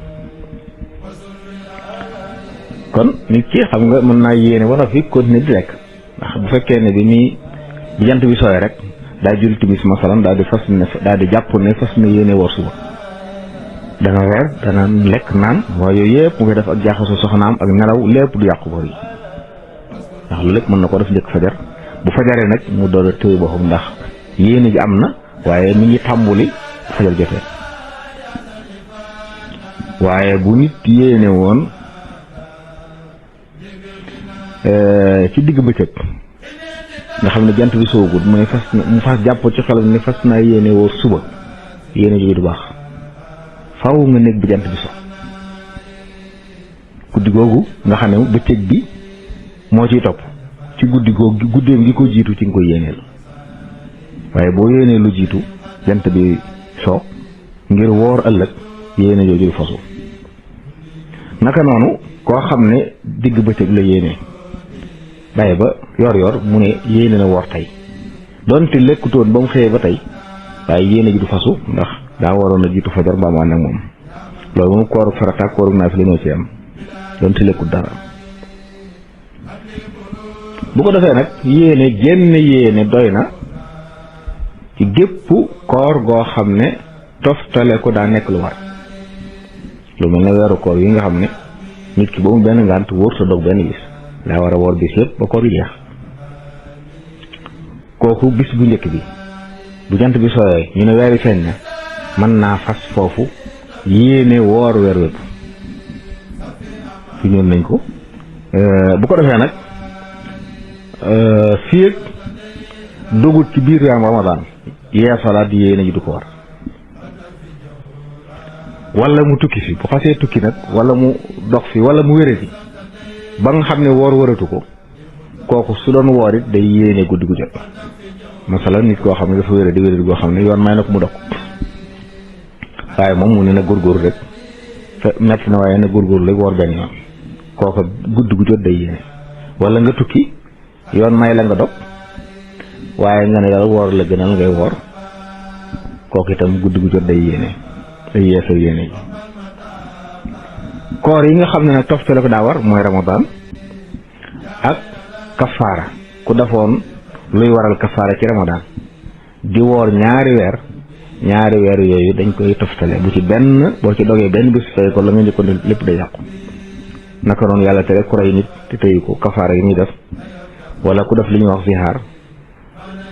kon nit ki xam nga mën naa yéene war a fi continuer di lekk ndax bu fekkee ne bi jant bi sooyee rek daa jul timis masalan daal di jàpp ne fas na yéene woor suba dana reer dana lekk naan waaye yooyu yëpp mu koy def ak jaaxasoo soxnaam ak nelaw lépp du yàqu koor yi ndax lu lépp mën na ko def njëkk fajar bu fajaree nag mu door a tëye boppam ndax yéene ji am na waaye mi ngi tàmbuli fajar jotee waaye bu nit yéene woon ci digg bëccëg nga xam ne jant bi soogul mu fas jàpp ci xelam ne fas naa yéene woor suba yéene ji du baax faaw nga nekk bi jant bi so guddi googu nga xam ne bëccëg bi moo ciy topp ci guddi googu guddeem gi ko jiitu ci nga koy yéeneel waaye boo yéenee lu jiitu jant bi so ngir woor ëllëg yéene jooju fasu naka noonu koo xam ne digg bëccëg la yéene bàyyi ba yor mu ne yéene na woor tey doonte lekkutoon ba mu xëyee ba tey waaye yéene ji du fasu ndax daa waroon a jiitu fajar mbaa mu ànd ak moom loolu moom kooru farata kooru naafila ñoo ci am doonte lekkut dara bu ko defee nag génn yéene doy na ci gépp koor goo xam ne toftale ko daa nekk lu war lu mel ne weeru koor yi nga xam ne nit ki ba mu benn ngànt wóor sa dog benn bis daa war a woor bis yëpp ba koor yi jeex kooku bis bu njëkk bi bu jant bi sooyee ñu ne weeri feeñ na mën naa fas foofu yéene woor weer wépp fi ñoon nañ ko bu ko defee nag fii ak dogut ci biir yaam Ramadan yeesalaat yéene ji du ko war wala mu tukki fi bu xasee tukki nag wala mu dox fi wala mu wére fi ba nga xam ne woor wëratu ko kooku su doon woor it day yéene guddi gu jot masalan nit koo xam ne dafa wére di goo xam ne yoon may na ko mu dog waaye moom mu ne na góorgóorlu rek metti na waaye na góorgóorlu rek woor benn yoon kooku guddi gu jot day yéene wala nga tukki yoon may la nga dog waaye nga ne daal woor la gënal ngay woor kooku itam guddi gu jot day yéene day yeesal yéene yi koor yi nga xam ne nag toftale ko daa war mooy Ramadan ak kafaara ku defoon luy waral kafaara ci Ramadan di woor ñaari weer yooyu dañ koy toftale bu ci benn boo ci dogee benn bis fay ko la nga njëkkoon lépp day yàqu naka noonu yàlla tere ku rey nit te tëyu ko kafaara yi muy def wala ku def li ñuy wax zihaar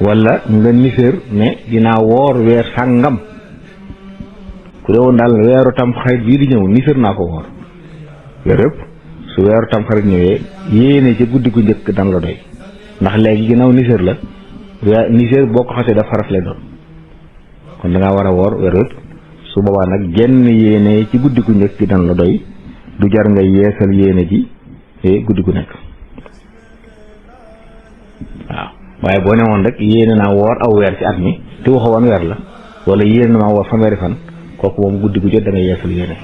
wala nga niséer ne dinaa woor weer sàngam ku dee woon daal weeru tamxarit bii di ñëw niséer naa ko woor weer yëpp su weeru tamxarit ñëwee yéene ci guddi gu njëkk dan la doy ndax léegi ginnaaw niséer la niséer boo ko xasee daf xaraf lay doon kon da ngaa war a woor weer yëpp su boobaa nag genn yéene ci guddi gu njëkk gi dan la doy du jar nga yeesal yéene ji guddi gu nekk waaw waaye boo ne woon rek yéene naa woor aw weer ci at mi te waxoo woon weer la wala yéene naa woor fanweeri fan kooku moom guddi gu jot da ngay yeesal yéene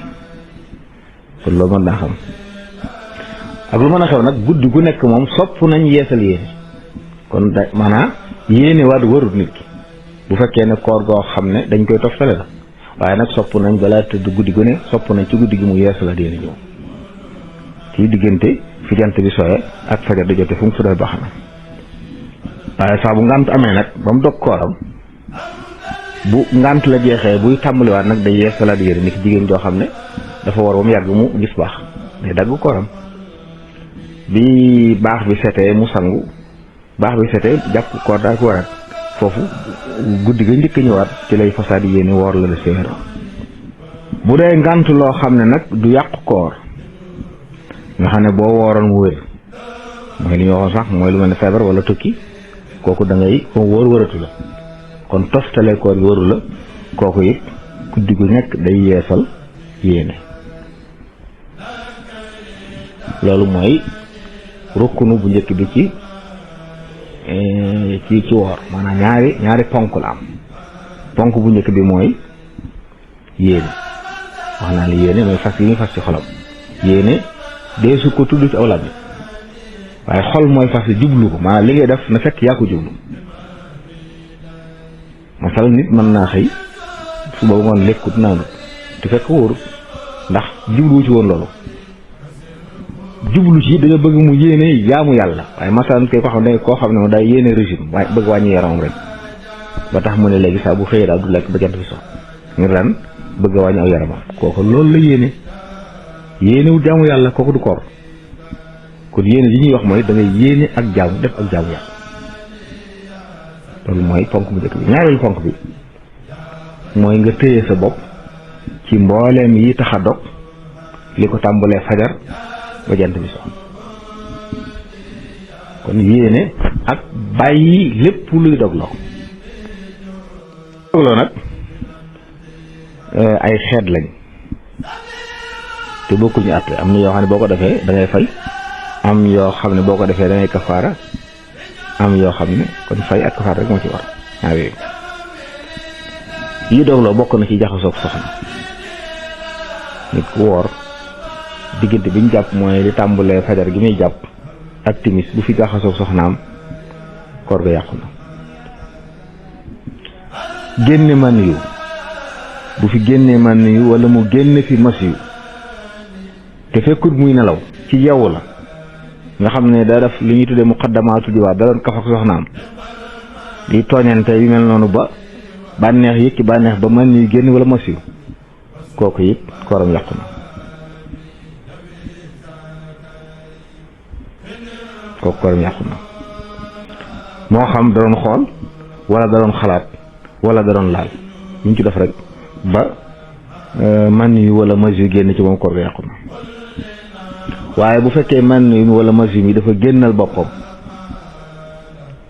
kon loolu mën naa xam ak lu mën a xew nag guddi gu nekk moom sopp nañ yeesal yéene kon da maanaam yéene waat warut nit ki bu fekkee ne koor goo xam ne dañ koy toftale la waaye nag sopp nañ balaa tëdd guddi gu ne sopp nañ ci guddi gi mu yeesal yéene ñëw ci diggante fi jant bi soye ak fajar di jote fu mu sudal baax na waaye saa bu ngant amee nag ba mu dog kooram bu ngant la jeexee buy tàmbaliwaat nag day yeesalaat yére ni ki jigéen joo xam ne dafa war ba mu yàgg mu gis baax day dagg kooram bi baax bi setee mu sangu baax bi setee jàpp koor daa ko warat foofu guddi ga njëkk ñëwaat ci lay fasaad yéene woor la de séer bu dee ngant loo xam ne nag du yàq koor nga xam ne boo wooroon mu wér mooy li ñu waxoon sax mooy lu mel ne feebar wala tukki kooku da ngay ko wóor wëratu la kon toftale koor gi wëru la kooku it guddi gu nekk day yeesal yéene loolu mooy rukkunu bu njëkk bi ci woor maanaam ñaari ponk la am ponk bu njëkk bi mooy yéene wax naa ne yéene mooy fas yi ñuy fas ci xolam yéene dee su ko tudd ci aw làmmiñ waaye xol mooy fas jublu ko maanaam li ngay def na fekk yaa ko jublu masal nit mën naa xëy suba ba ngoon lekkut naanut te fekk wóorut ndax jubluwu ci woon loolu jublu ci dañoo bëgg mu yéene jaamu yàlla waaye masal kay koo xam ne moom day yéene régime waaye bëgg wàññi yaramam rek ba tax mu ne léegi saa bu xëyee daal du lekk ba jant fi so ngir lan bëgg a wàññi aw yaramam kooku loolu la yéene wu jaamu yàlla kooku du koor kon yéene li ñuy wax mooy da ngay yéene ak jaamu def ak jaamu yàlla loolu mooy ponk bu njëkk bi ñaareelu ponk bi mooy nga téye sa bopp ci mbooleem yi tax a dog li ko tàmbalee fajar ba jant bi so kon yéene ak bàyyi lépp luy dogloo dogloo nag ay xeet lañ te bokkuñu àtte am na yoo xam ne boo ko defee da ngay fay am yoo xam ne boo ko defee da ngay kafaara am yoo xam ne kon fay ak kafaara rek moo ci war ñaar yooyu yi dogloo bokk na ci jaxasoog soxna nit ku woor diggante bi ñu jàpp mooy li tàmbalee fajar gi muy jàpp ak timis bu fi jaxasoog soxnaam koor ga yàqu na génne man yu bu fi génnee man yu wala mu génne fi mas yu te fekkut muy nelaw ci yeewu la nga xam ne daa def li ñuy tuddee muqaddamaatu jiwaat da doon kaf ak soxnaam li tooñante yu mel noonu ba bànneex yëkki bànneex ba man yu génn wala mas yu kooku it kooram yàqu na kooku kooram yàqu na moo xam da doon xool wala da doon xalaat wala da doon laal ñu ci def rek ba man yu wala mas yu génn ci moom koor ga yàqu na waaye bu fekkee man yu wala mas yu mi dafa génnal boppam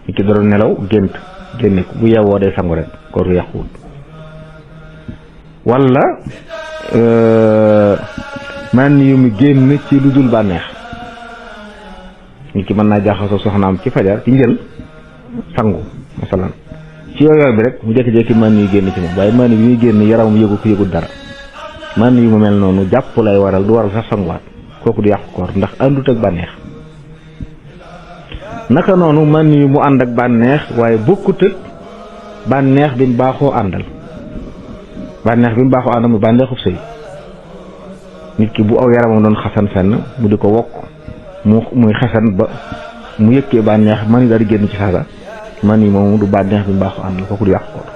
ñu ki da doon nelaw génne ko bu yeewoo day sangu rek koor ga yàquwul wala man yu mi génn ci lu dul bànneex nit ki mën naa jaxasoo soxnaam ci fajar ci njël sangu masalan ci yooyu bi rek mu jékki-jékki man yu génn ci moom waaye man yu muy génn yaramam yëgu ko yëgul dara man yu mu mel noonu jàpp lay waral du waral sax sanguwaat kooku du yàqu koor ndax àndut ak bànneex naka noonu man yu mu ànd ak bànneex waaye bokkut ak bànneex bi mu baaxoo àndal bànneex bi mu baaxoo àndal mu bànneexub sëy nit ki bu aw yaramam doon xasan fenn mu di ko wokk muy xasan ba mu yëkkee bànneex man yi daal di génn ci saasa man yi moom du bànneex bi mu baaxoo àndal kooku du yàqu koor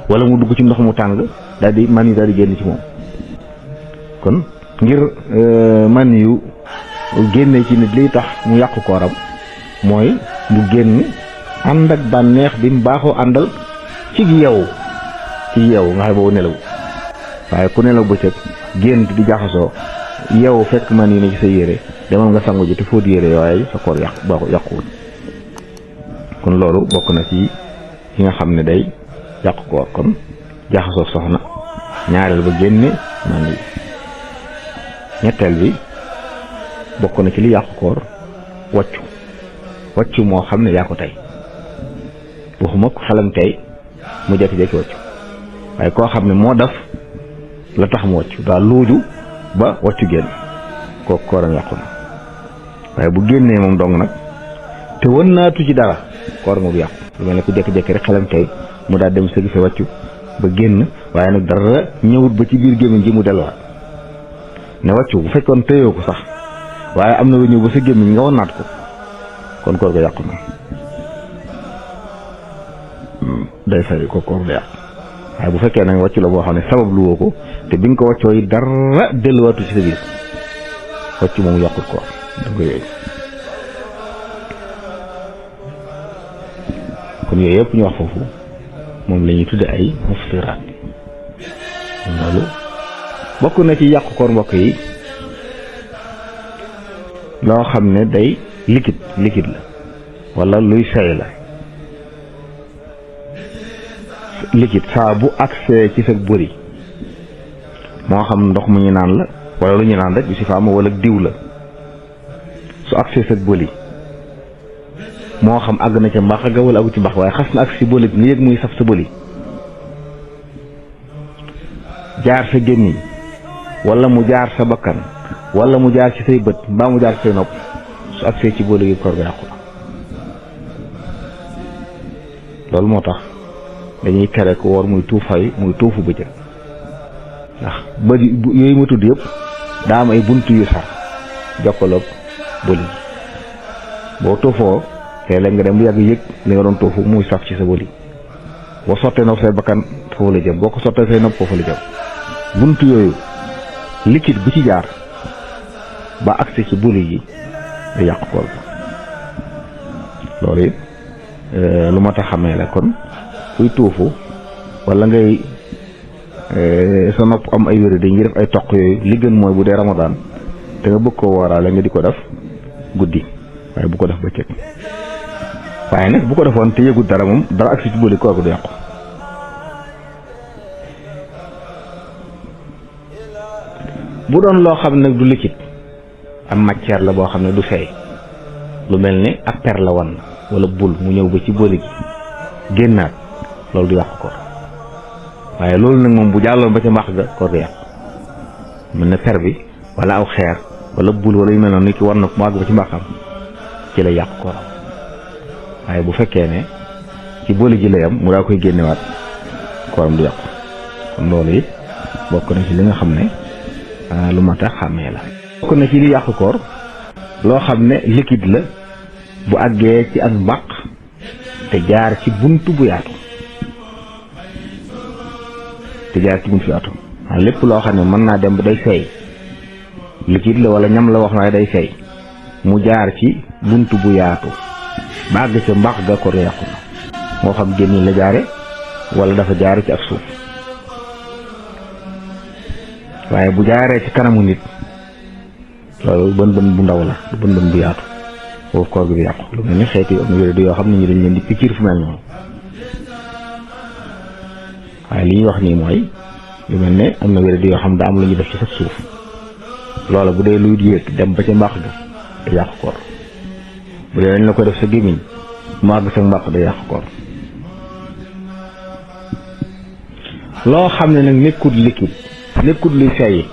wala mu dugg ci ndox mu tàng daal di man yi daal di génn ci moom kon ngir man yu génne ci nit liy tax mu yàqu kooram mooy mu génn ànd ak bànneex bi mu baaxoo àndal ci yeewu nga xam boobu nelaw waaye ku nelaw bëccëg gént di jaxasoo yeewu fekk man yi ne ci sa yére demal nga sangu ji te fóot yére waaye sa koor yàquwul kon loolu bokk na ci yi nga xam ne day yàqu koor kon jaxasoo soxna ñaareel ba génne man yi ñetteel bi bokk na ci li yàqu koor wàccu moo xam ne yaa ko tey waxuma ko xelam tey mu jékki-jékki wàccu waaye koo xam ne moo def la tax mu wàccu daa luuju ba wàccu génn kooku kooram yàqu na waaye bu génnee moom dong nag te wën naatu ci dara koor nga bu yàqu lu mel ne ku jékki-jékki rek xelam tey mu daal dem sëgg fa wàccu ba génn waaye nag dara ñëwut ba ci biir gémmiñ ji mu delluwaat ne wàccu bu fekkoon tëyoo ko sax waaye am na lu ñëw ba sa gémmiñ nga wan naat ko kon koor ga yàqu na day fay ko koor ga yàqu waaye bu fekkee nag wàccu la boo xam ne sabab lu woo ko te bi nga ko wàccoo yi dara delluwaatu ci sa biir wàccu moom yàqul koor da nga yooyu kon yooyu yëpp ñu wax foofu moom la ñuy tudde ay muftiraat loolu bokk na ci yàqu koor mbokk yi loo xam ne day liquide la wala luy seey la liquide saa bu accès ci sa bëri moo xam ndox mu ñu naan la wala lu ñu naan rek bi si faama wala diw la su accès sa bëri moo xam àgg na ca mbax ga wala àggu ci mbax waaye xas na ak si bëli bi nga yëg muy saf sa bëli jaar sa gémmiñ wala mu jaar sa bakkan wala mu jaar ci say bët mbaa mu jaar ci say nopp su agsee ci bëli gi koor ga yàqu loolu moo tax dañuy tere ko woor muy tuufu bëccëg ndax bëri yooyu ma tudd yëpp daa am ay buntu yu sax jokkaloog bëli boo tuufoo te léegi nga dem bu yàgg yëg li nga doon tuufu muy saf ci sa bëli boo sottee nopp say bakkan foofu la jëm boo ko sottee say nopp foofu la jëm buntu yooyu liquide bu ci jaar ba agsi ci bëli yi da yàq koor loolu it lu ma tax xamee la kon kuy tuufu wala ngay sa nopp am ay wér dañuy def ay toq yooyu li gën mooy bu dee Ramadan te nga bëgg koo waraale nga di ko def guddi waaye bu ko def bëccëg waaye nag bu ko defoon te yëgut dara moom dara agsi ci bëli koor gu du yàqu bu doon loo xam ne nag du liquide am matière la boo xam ne du seey lu mel ne ab per la wan wala bul mu ñëw ba ci bëli gi génnaat loolu du yàqu koor waaye loolu nag moom bu jàlloon ba ca mbax ga koor ga yàqu mel ne per bi wala aw xeer wala bul wala yu mel noonu nit ki war na ko mu àgg ba ci mbaxam ci la yàqu kooram waaye bu fekkee ne ci bëli ji lay am mu daa koy génnewaat kooram du yàqu kon loolu it bokk na ci li nga xam ne lu mat a xàmmee la bokk na ci li yàqu koor loo xam ne liquide la bu àggee ci ak mbaq te jaar ci buntu bu yaatu lépp loo xam ne mën naa dem ba day seey liquide la wala ñam la wax waaye day seey mu jaar ci buntu bu yaatu ba àgg ca mbaq ga koor yàqu na moo xam génn la jaare wala dafa jaare ci ak suuf waaye bu jaaree ci kanamu nit loolu bën bu ndaw la du bën bu yaatu foofu koor gi bi yàqu lu mel ni xeeti am na wér di yoo xam ne ñu dañ leen di pikiir fu mel noonu waaye li ñuy wax nii mooy lu mel ne am na wér di yoo xam daa am lu ñu def ci sa suuf loola bu dee luy yéeg dem ba ca mbaax ga da yàqu koor bu dee dañ la ko def sa gémmiñ mu àgg sa mbaax da yàqu koor loo xam ne nag nekkut liquide nekkut luy seey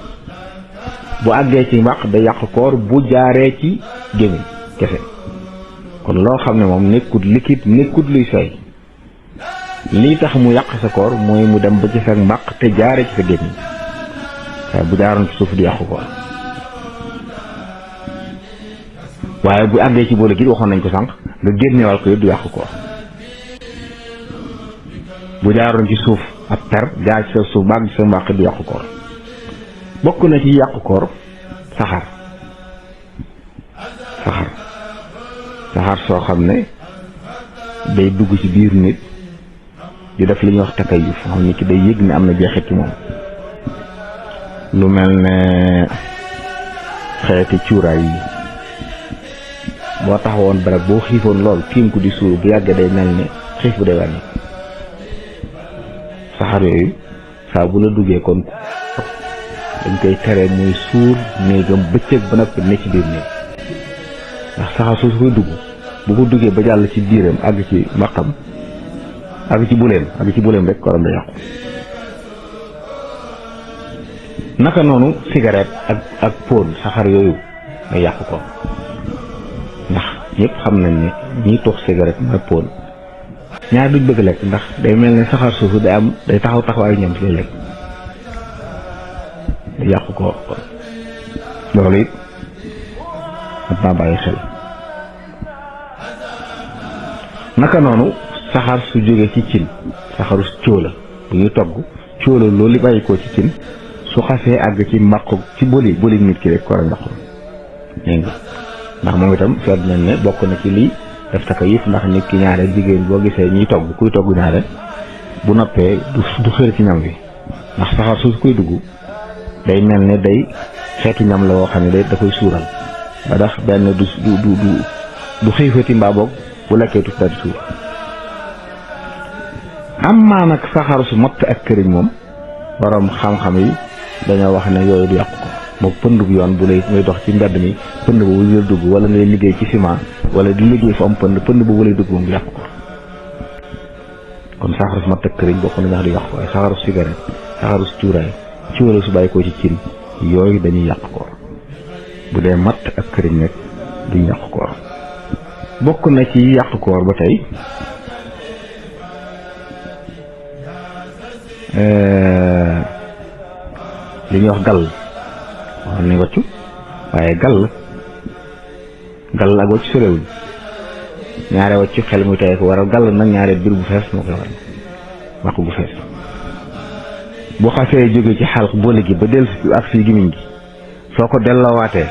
bu àggee ci mbaq da yàq koor bu jaaree ci gémmiñ kese kon loo xam ne moom nekkut liquide nekkut luy seey lii tax mu yàq sa koor mooy mu dem ba ci sa mbaq te jaaree ci sa gémmiñ waaye bu jaaroon ci suuf di yàqu koor waaye bu àggee ci boole gi waxoon nañ ko sànq nga génneewal ko yëpp du yàqu koor bu jaaroon ci suuf ab per jaar ci sa suuf ba àgg ci sa mbaq du yàqu koor bokk na ci yàqu koor saxaar soo xam ne day dugg ci biir nit di def li ñuy wax takayuf xam ni ki day yëg ne am na jeexit ci moom lu mel ne xeeti cuuraay yi boo taxawoon barab boo xiifoon lool tiim ko di suur bu yàggee day mel ne xiif bu day wàññi saxaar yooyu saa bu la duggee kon dañ koy tere muy suur néegam bëccëg ba noppi ne ci biir néeg ndax saxaar su koy dugg bu ko duggee ba jàll ci biiram àgg ci mbaqam àgg ci buleem rek koram da yàqu naka noonu cigarette ak pon saxaar yooyu day yàqu ko ndax ñëpp xam nañ ne ñiy tox cigarette mooy pon ñaar duñ bëgg lekk ndax day mel ne saxaar suufu day taxaw taxawaayu ñam ci lekk day yàqu ko loolu it mat naa bàyyi xel naka noonu saxaar su jógee ci cin saxaaru cóola bu ñuy togg cóola loolu li bàyyi ko ci cin su xasee àgg ci mbàqu ci boli nit ki rek ko war a ndoxul ndax moom itam seet nañ ne bokk na ci lii def takayuf ndax nit ki ñaare jigéen boo gisee ñuy togg kuy togg ñaare bu noppee du xër ci ñam wi ndax saxaar su koy dugg day mel ne day xeetu ñam la woo xam ne da koy suural ba tax benn du xiifati mbaa boog bu lekkee tuuti daal di suur am maa nag saxaar su matt ak këriñ moom borom xam-xam yi dañoo wax ne yooyu du yàqu ko moom pënd bu yoon bu lay ngay dox ci mbedd mi pënd boobu lay dugg wala ngay liggéey ci ciment wala di liggéey fu am pënd boobu lay dugg moom du yàqu ko kon saxaar su matt ak këriñ bokk na ñax du yàqu ko waaye saxaaru cigarette saxaaru su cuuraay ci wala su bàyyi ko ci cin yooyu dañuy yàq koor bu dee matt ak këriñ rek duñ yàq koor bokk na ci yàq koor ba tey li ñuy wax gàll wax ni wàccu waaye gàll ak wàccu sorewuñ ñaare wàccu xel muy tey ko waral gàll nag ñaare biir bu fees moo koy waral wax bu fees bu xasee jóge ci xalq boole gi ba dellu si ak fii gimiñ gi soo ko delloowaatee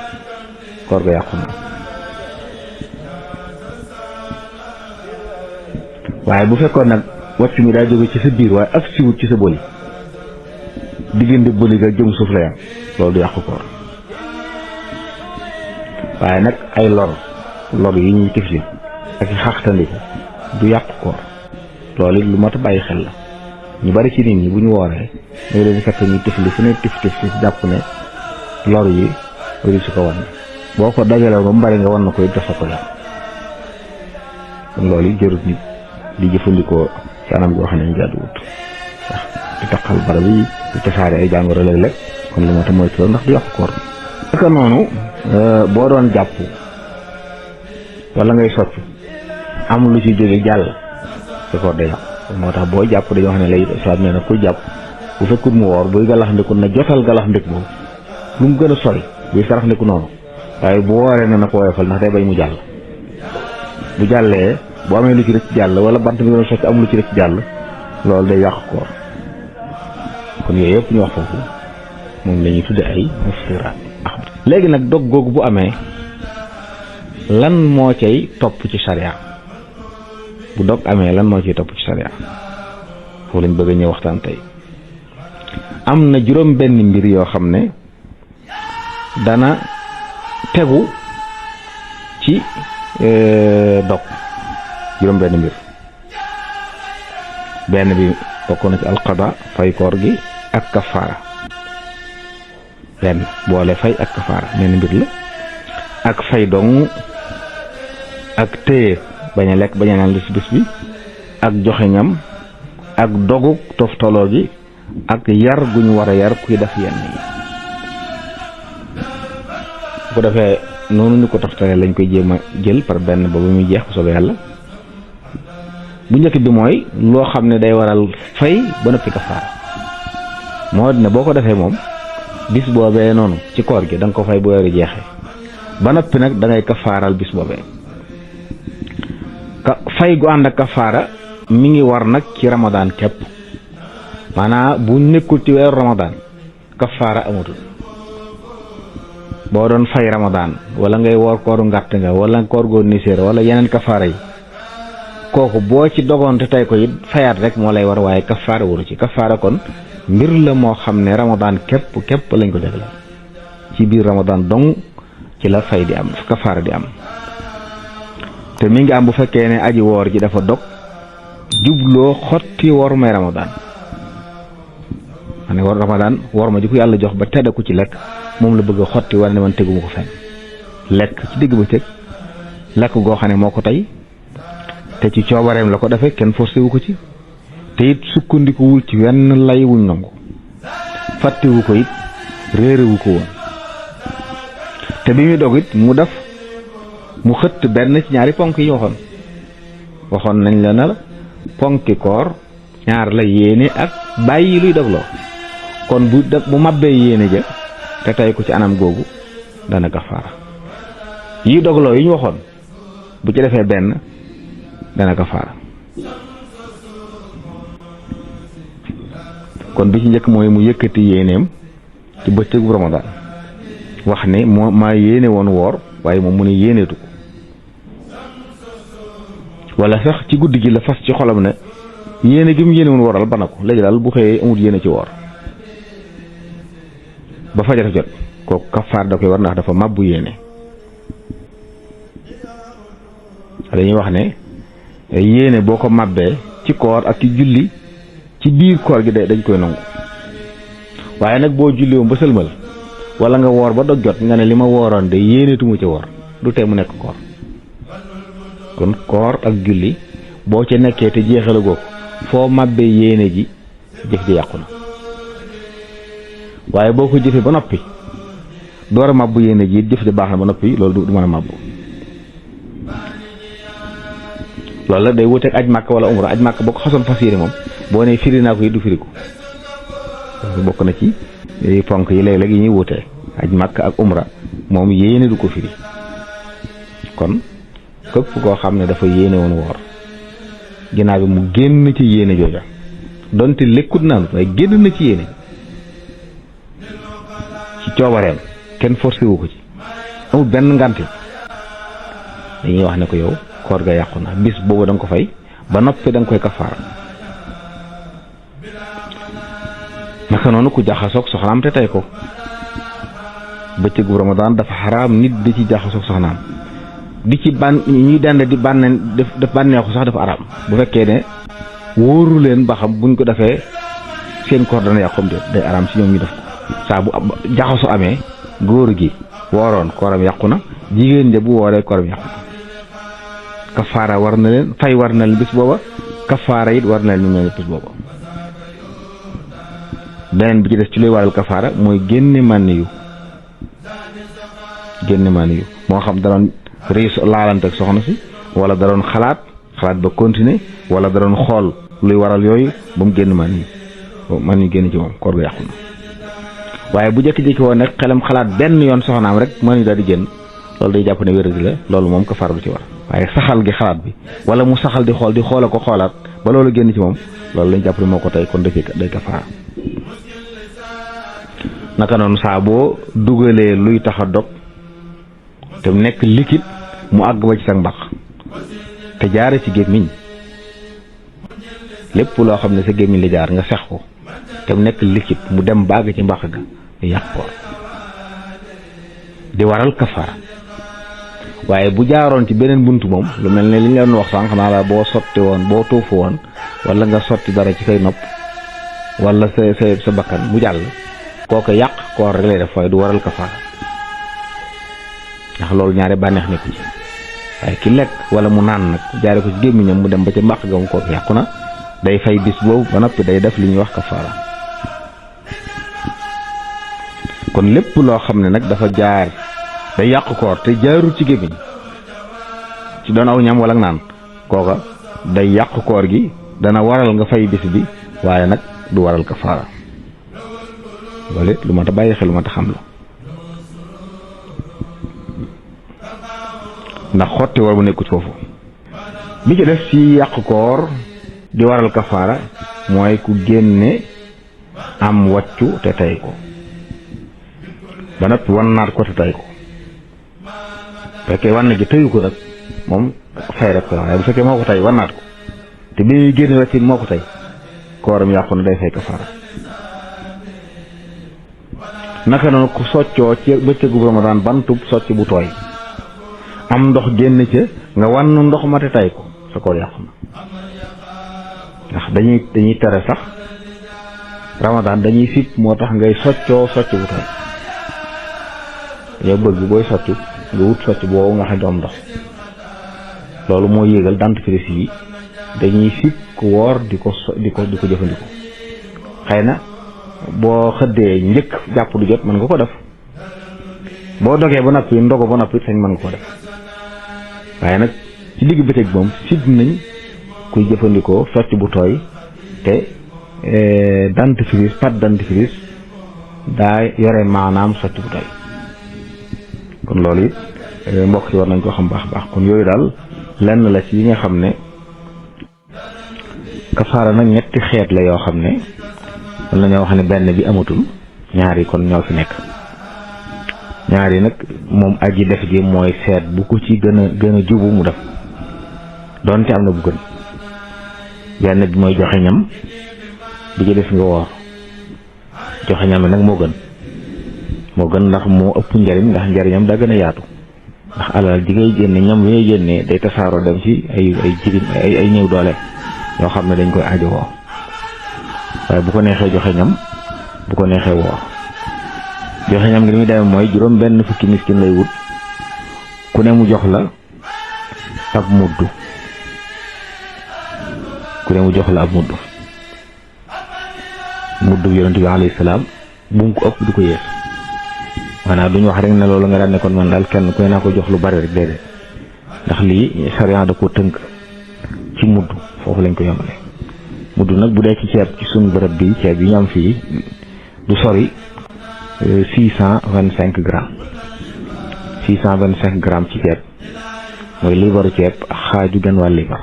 koor ga yàqu na waaye bu fekkoon nag wàcc mi daa jóge ci sa biir waaye ak siwut ci sa boli diggante boli ga jëm suuf la yam loolu du yàqu koor waaye nag ay lor yi ñuy tifli ak xaxtandiku du yàqu koor loolu it lu mat a bàyyi xel la ñu bari ci nit ñi bu ñu wooree ñoo leen fekk ñu tifli fu ne tif jàpp ne lor yi wari su ko wan boo ko dajalee ba mu bari nga wan na koy dafa ko yàq kon loolu yi jërut nit di jëfandikoo ci anam goo xam ne ñu jàdduwut ndax di taqal barab yi di tasaare ay jàngoro léeg-léeg kon lu ma ta moytu la ndax du yàqu koor naka noonu boo doon jàpp wala ngay soccu am lu ci jóge jàll ci koor day yàqu moo tax boo jàpp dañoo xam ne lay islam nee na kuy jàpp bu fekkut mu woor buy galax ndiku na jotal galax ndik boobu lu mu gën a sori buy sarax ndiku noonu waaye bu wooree na ko woyofal ndax day bañ mu jàll bu jàllee bu amee lu ci rëcc jàll wala bant bi doon socc am lu ci rëcc jàll loolu day yàq koor kon yooyu yëpp ñu wax foofu moom la ñuy tudde ay muftiraat léegi nag dog googu bu amee lan moo cay topp ci sharia bu dog amee lan moo cay topp ci sharia foofu lañ bëgg a ñëw waxtaan tey am na juróom benn mbir yoo xam ne dana tegu ci dog juróom benn mbir benn bi bokk na ci alqada fay koor gi ak kafaara benn boole fay ak kafaara benn mbir la ak fay dong ak téye bañ a lekk bañ a naan li ci bis bi ak joxe ñam ak dogu toftaloo gi ak yar gu ñu war a yar kuy def yenn yi bu ko defee noonu ñu ko toftalee lañ koy jéem a jël par benn ba muy jeex bu soobee yàlla bu njëkk bi mooy loo xam ne day waral fay ba noppi kafaara moo dina boo ko defee moom bis boobee noonu ci koor gi da nga ko fay bu weeru jeexee ba noppi nag da ngay kafaaral bis boobee fay gu ànd ak kafaara mi ngi war nag ci ramadaan képp maanaam bu nekkul ci weeru ramadaan kafaara amatul boo doon fay ramadaan wala ngay woor kooru ngàtt nga wala koor goo niséer wala yeneen kafaara yi kooku boo ci dogoon te tey ko it fayaat rek moo lay war waaye kafaara waru ci. kafaara kon mbir la moo xam ne Ramadan képp lañ ko jagleel ci biir Ramadan dong ci la fay di am kafaara di am te mi ngi am bu fekkee ne aji woor ji dafa dog jubloo xotti woor may Ramadan. ne war Ramadan war ma ji ko yàlla jox ba tedda ku ci lekk moom la bëgg a xotti wala ne man teguma ko fenn lekk ci digg ba teg lekk goo xam ne moo ko tey te ci coobareem la ko defee kenn forcé wu ko ci te it sukkandikuwul ci wenn lay wuñ nangu fàttewu ko it réerewu ko woon te bi muy dog it mu xëtt benn ci ñaari ponk yi waxoon nañ la na la ponki koor ñaar la yéene ak bàyyi luy dogloo kon bu mabbee yéene ja te tey ko ci anam googu dana kafaara yi dogloo yi ñu waxoon bu ci defee benn dana kafaara kon bi ci njëkk mooy mu yëkkati yéeneem ci bëccëgu Ramadan wax ne maa yéene woon woor waaye moom mu ne yéeneetu ko wala sax ci guddi gi la fas ci xolam ne yéene gi mu yéene woon wooral ba na ko léegi daal bu xëyee amut yéene ci woor ba fajar jot kooku kafaar da koy war ndax dafa màbbu yéene. dañuy wax ne yéene boo ko màbbee ci koor ak ci julli ci biir koor gi dañ koy nangu waaye nag boo julli woon ba sëlmal wala nga woor ba dog jot nga ne li ma wooroon de yéenetuma ci woor du tee mu nekk koor kon koor ak julli boo ca nekkee te jeexala goo ko foo màbbee yéene ji jëf ji yàqu na waaye boo ko jëfee ba noppi door a màbbu yéene ji jëf ji baax na ba noppi loolu du mën a màbbu loolu la day wuteeg aj màkk wala umra aj màkk boo ko xasoon fas yéene moom boo ne firi naa ko yi du firi ko loolu bokk na ci ponk yi léeg-léeg yi ñuy wutee aj màkk ak umra moom yéene du ko firi kon képp koo xam ne dafa yéene woon woor ginnaaw bi mu génn ci yéene jooja donte lekkut naanut waaye génn na ci yéene ci coobareem kenn forcé wu ko ci amul benn ngànte dañuy wax ne ko yow koor ga yàqu na bis boobu da nga ko fay ba noppi da nga koy kafaara naka noonu ku jaxasoog soxnaam te tey ko bëccëgu Ramadan dafa xaraam nit di ci jaxasoog soxnaam di ci ñuy dend di def bànneexu sax dafa araam bu fekkee ne wóoru leen ba xam buñ ko defee seen koor dana yàqum déet day araam si ñoom ñu def ko saa bu jaxaso amee góor gi wooroon kooram yàqu na jigéen ja bu wooree kooram yàqu na kafaara war na leen fay war na leen bis booba kafaara it war na leen ñu mel bis booba beneen bi ci des ci luy waral kafaara mooy génne mànni yu moo xam da doon rëy laalante ak soxna si wala da doon xalaat ba continuer wala da doon xool luy waral yooyu ba mu génn mànni yu génn ci moom koor ga yàqu na waaye bu jékki-jékki woon nag xelam xalaat benn yoon soxnaam rek mànni yu daal di génn loolu day jàpp ne wéradi la loolu moom kafaara du ci war waaye saxal gi xalaat bi wala mu saxal di xoola ko xoolaat ba loolu génn ci moom loolu lañ jàpp ne moo ko tey kon day kafaara naka noonu saa boo dugalee luy tax a dog te mu nekk liquide mu àgg ba ci sa mbax te jaare ci gémmiñ lépp loo xam ne sa gémmiñ li jaar nga sex ko te mu nekk liquide mu dem bàgg ci mbax ga yàq ko di waral kafaara waaye bu jaaroon ci beneen buntu moom lu mel ne li ñu leen wax sànq naa la boo sotti woon boo tuufu woon wala nga sotti dara ci say nopp wala sa bakkan mu jàll kooku yàq koor rek lay def waaye du waral kafaara ndax loolu ñaare bànneex nekku ci waaye ki lekk wala mu naan nag jaare ko ci gémmiñam mu dem ba ca mbàq ga mu kooku yàqu na day fay bis boobu ba noppi day def li ñuy wax kafaara kon lépp loo xam ne nag dafa jaar day yàq koor te jaarul ci gémmiñ ci doon aw ñam wala naan kooka day yàq koor gi dana waral nga fay bis bi waaye nag du waral kafaara loolu it lu ma ta bàyyi xel lu ma ta xam la ndax xotti war bu nekkut foofu bi ci def ci yàq koor di waral kafaara mooy ku génne am wàccu te tey ko ba noppi wan naat ko te tey ko fekkee wan na gi tëyu ko nag moom fay rek ko waaye bu fekkee moo ko tey wan naat ko te bi muy génn weccit moo ko tey kooram yàqu na day fay kafaara. naka noonu ku soccoo ci bëccëgu Ramadan bantub socc bu tooy am ndox génn ca nga wan ndox ma te tay ko sa koor yàqu na. ndax dañuy tere sax Ramadan dañuy sib moo tax ngay soccoo socc bu tooy dañoo bëgg booy socc nga wut socc boobu nga xam ne am ndox loolu moo yéegal dentifrice yi dañuy sib ku woor di ko jëfandikoo. xëy na boo xëddee njëkk jàpp du jot mën nga ko def boo dogee ba noppi ndogo ba noppi sañ mën nga ko def waaye nag ci digg bëccëg moom sib nañ kuy jëfandikoo socc bu tooy te dentifrice pâte dentifrice daa yore maanaam socc bu tooy. kon loolu it mbokk yi war nañ ko xam baax baax. kon yooyu daal lenn la ci yi nga xam ne kafaara nag ñetti xeet la yoo xam ne mën nañoo wax ne benn bi amatul ñaari kon ñoo fi nekk. ñaari nag moom aji def ji mooy seet bu ko ci gën a jubu mu def doonte am na bu gën. benn bi mooy joxe ñam bi ci def nga woor joxe ñam bi nag moo gën ndax moo ëpp njariñ ndax njariñam daa gën a yaatu ndax alal ji ngay génne ñam bi ngay génne day tasaaroo dem ci ay jigéen ay néew doole yoo xam ne dañ koy aajo woo waaye bu ko neexee joxe ñam bu ko neexee woor. joxe ñam gi li muy demee mooy juróom benn fukki miskin lay wut ku ne mu jox la ab mudd bi yonent bi alayhi salaam bu mu ko ëpp du ko yées maanaam duñu wax rek ne loolu nga daan ne kon man daal kenn ku ne naa ko jox lu bari rek déedéet ndax lii sariya da ko tënk ci mudd foofu lañ ko yomale. mudd nag bu dee ci ceeb ci suñu bërëb bi ceeb yi ñu am fii du sori 625 grammes 625 grammes ci ceeb mooy liibaru ceeb xaaju gën wàll liibar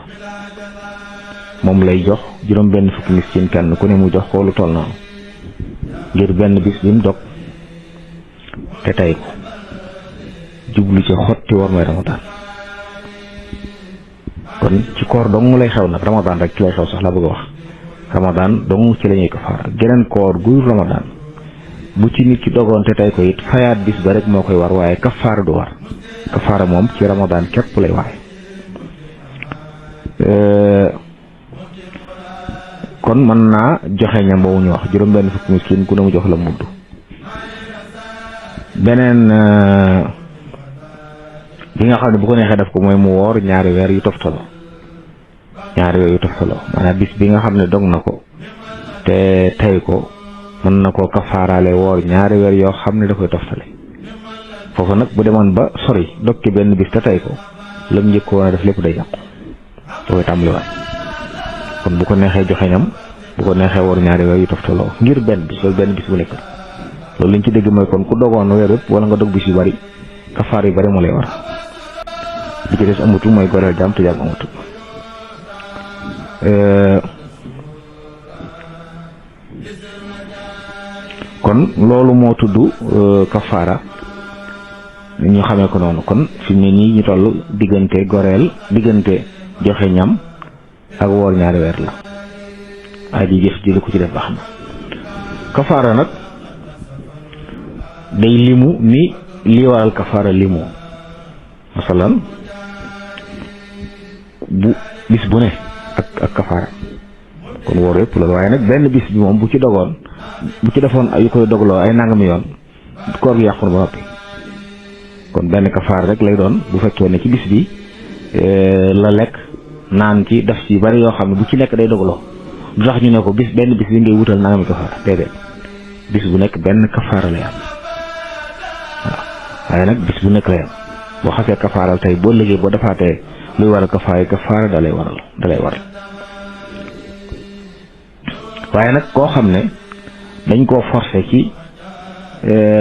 moom lay jox juróom benn fukki miskin kenn ku ne mu jox ko lu toll noonu ngir benn bis bi mu dog te tey ko jublu ci xotti war mooy Ramadan. kon ci koor dong mu lay xew nag Ramadan rek ci lay xew sax la bëgg a wax Ramadan dong ci la ñuy kafaara. geneen koor guy Ramadan bu ci nit ki dogoon te tey ko it fayaat bis ba rek moo koy war waaye kafaara du war. kafaara moom ci Ramadan képp lay waaye. kon mën naa joxe ñam boobu ñu wax juróom benn fukki miskin ku ne mu jox la mudd. beneen bi nga xam ne bu ko neexee def ko mooy mu woor ñaari weer yu toftaloo maanaam bis bi nga xam ne dog na ko te tey ko mën na koo kafaaraale woor ñaari weer yoo xam ne da koy toftale. foofu nag bu demoon ba sori dog ki benn bis te tey ko lam njëkkoon a def lépp day yàqu da koy tàmbaliwaat. kon bu ko neexee joxe ñam bu ko neexee woor ñaari weer yu toftaloo ngir benn bis loolu benn bis bu nekk loolu liñ ci dégg mooy kon ku dogoon weer yëpp wala nga dog bis yu bari kafaar yu bari moo lay war. li ci des amatul mooy goreel jaam te jaam amatul. kon loolu moo tudd kafaara ñu xamee ko noonu. kon fi mu ne nii ñu toll diggante goreel diggante joxe ñam ak woor ñaari weer la aji jëf ji ko ci def baax na. kafaara nag day limu ni lii waral kafaara limu masalan bu bis bu ne ak kafaara kon woor yëpp la waaye nag benn bis bi moom bu ci dogoon bu ci defoon yu koy dogloo ay nangami yoon koor gi yàqu na ba noppi kon benn kafaara rek lay doon bu fekkee ne ci bis bi la lekk naan ci def ci bari yoo xam ne bu ci nekk day dogloo du tax ñu ne ko benn bis bi ngay wutal nangami kafaara déedéet bis bu nekk benn kafaara lay am waaw waaye nag bis bu nekk lay am boo xasee kafaaral tey boo liggéey boo defaatee luy waral kafaara dalay waral waaye nag koo xam ne dañ koo forcé ci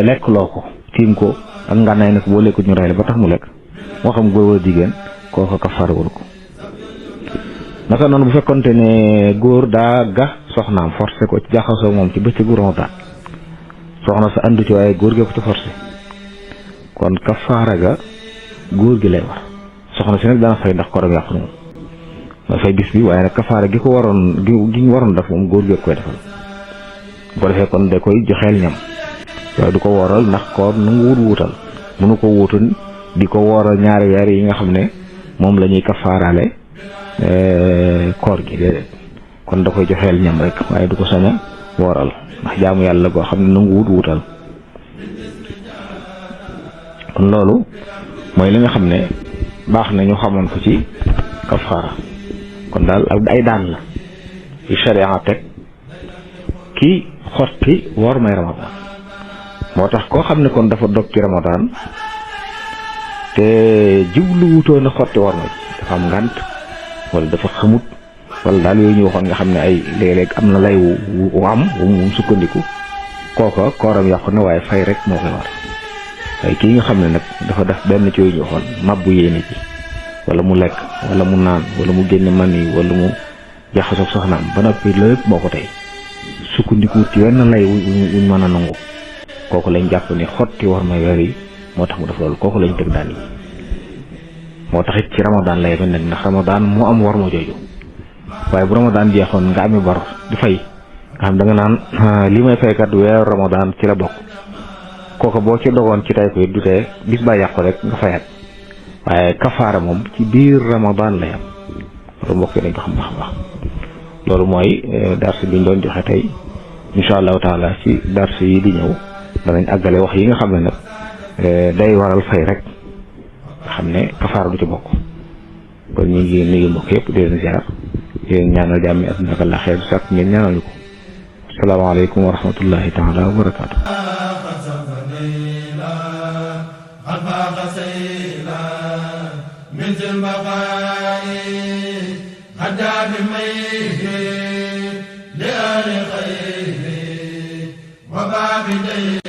lekk loo ko tiim ko ak ngànnaay nag boo lekkut ñu rey la ba tax mu lekk moo xam góor wala jigéen kooku kafaara waru ko. naka noonu bu fekkonte ne góor daa ga soxnaam forcé ko ci jaxasoo moom ci bëccëgu Ramadan soxna sa andu ci waaye góor gi ko ci forcé kon kafaara ga góor gi lay war soxna si nag dana fay ndax koram yàqu na moom fay bis bi waaye nag kafaara gi ko waroon gi ñu waroon def moom góor gi koy defal bu ko defee kon da koy joxeel ñam waaye du ko wooral ndax koor nu mu wuutal mënu ko wuutal di ko wooral ñaari weer yi nga xam ne moom la ñuy kafaaraale koor gi déedéet kon da koy joxeel ñam rek waaye du ko sañ a wooral ndax jaamu yàlla goo xam ne nangu wuutal kon loolu mooy li nga xam ne baax na ñu xamoon ko ci kafaara kon daal ay daan la yu sharia teg ki xotti woor may ramadan moo tax koo xam ne kon dafa dog ci ramadan te jublu wutoon a xotti woor may dafa am ngànt wala dafa xamut wala daal yooyu ñu waxoon nga xam ne ay léeg-léeg am na lay wu am wu mu sukkandiku kooka kooram yàqu na waaye fay rek moo koy war waaye kii nga xam ne nag dafa def benn ci yooyu ñu waxoon mabbu yéene ji wala mu lekk wala mu naan wala mu génne man yi wala mu jaxasoog soxnaam ba noppi lépp moo ko tey sukkandiku ci wenn lay wuñ mën a nangu kooku lañ jàpp ni xotti war may weer yi moo tax mu def loolu kooku lañ tëg daan yi moo tax it ci ramadan lay ba nag ndax ramadan moo am war ma jooju waaye bu ramadan jeexoon nga ami bor di fay nga xam da nga naan li may faykat weeru ramadan ci la bokk kooku boo ci dogoon ci tay ko it du tee bis ba yàqu rek nga fayat waaye kafaara moom ci biir ramadan lay am loolu mbokk yi nañ ko xam baax a baax loolu mooy dars bi ñu doon joxe tey incha allahu taala ci dars yi di ñëw danañ àggale wax yi nga xam ne nag day waral fay rek nga xam ne kafaara du ci bokk kon ñu ngi nuyu mbokk yëpp di leen ziar di leen ñaanal jàmmi àdduna ak àllaaxira sàkk ngeen ñaanal ñu ko asalaamaaleykum wa rahmatullahi taala wa barakaatu. من ذي البقاء غدا بميه لآل خيره وباب دين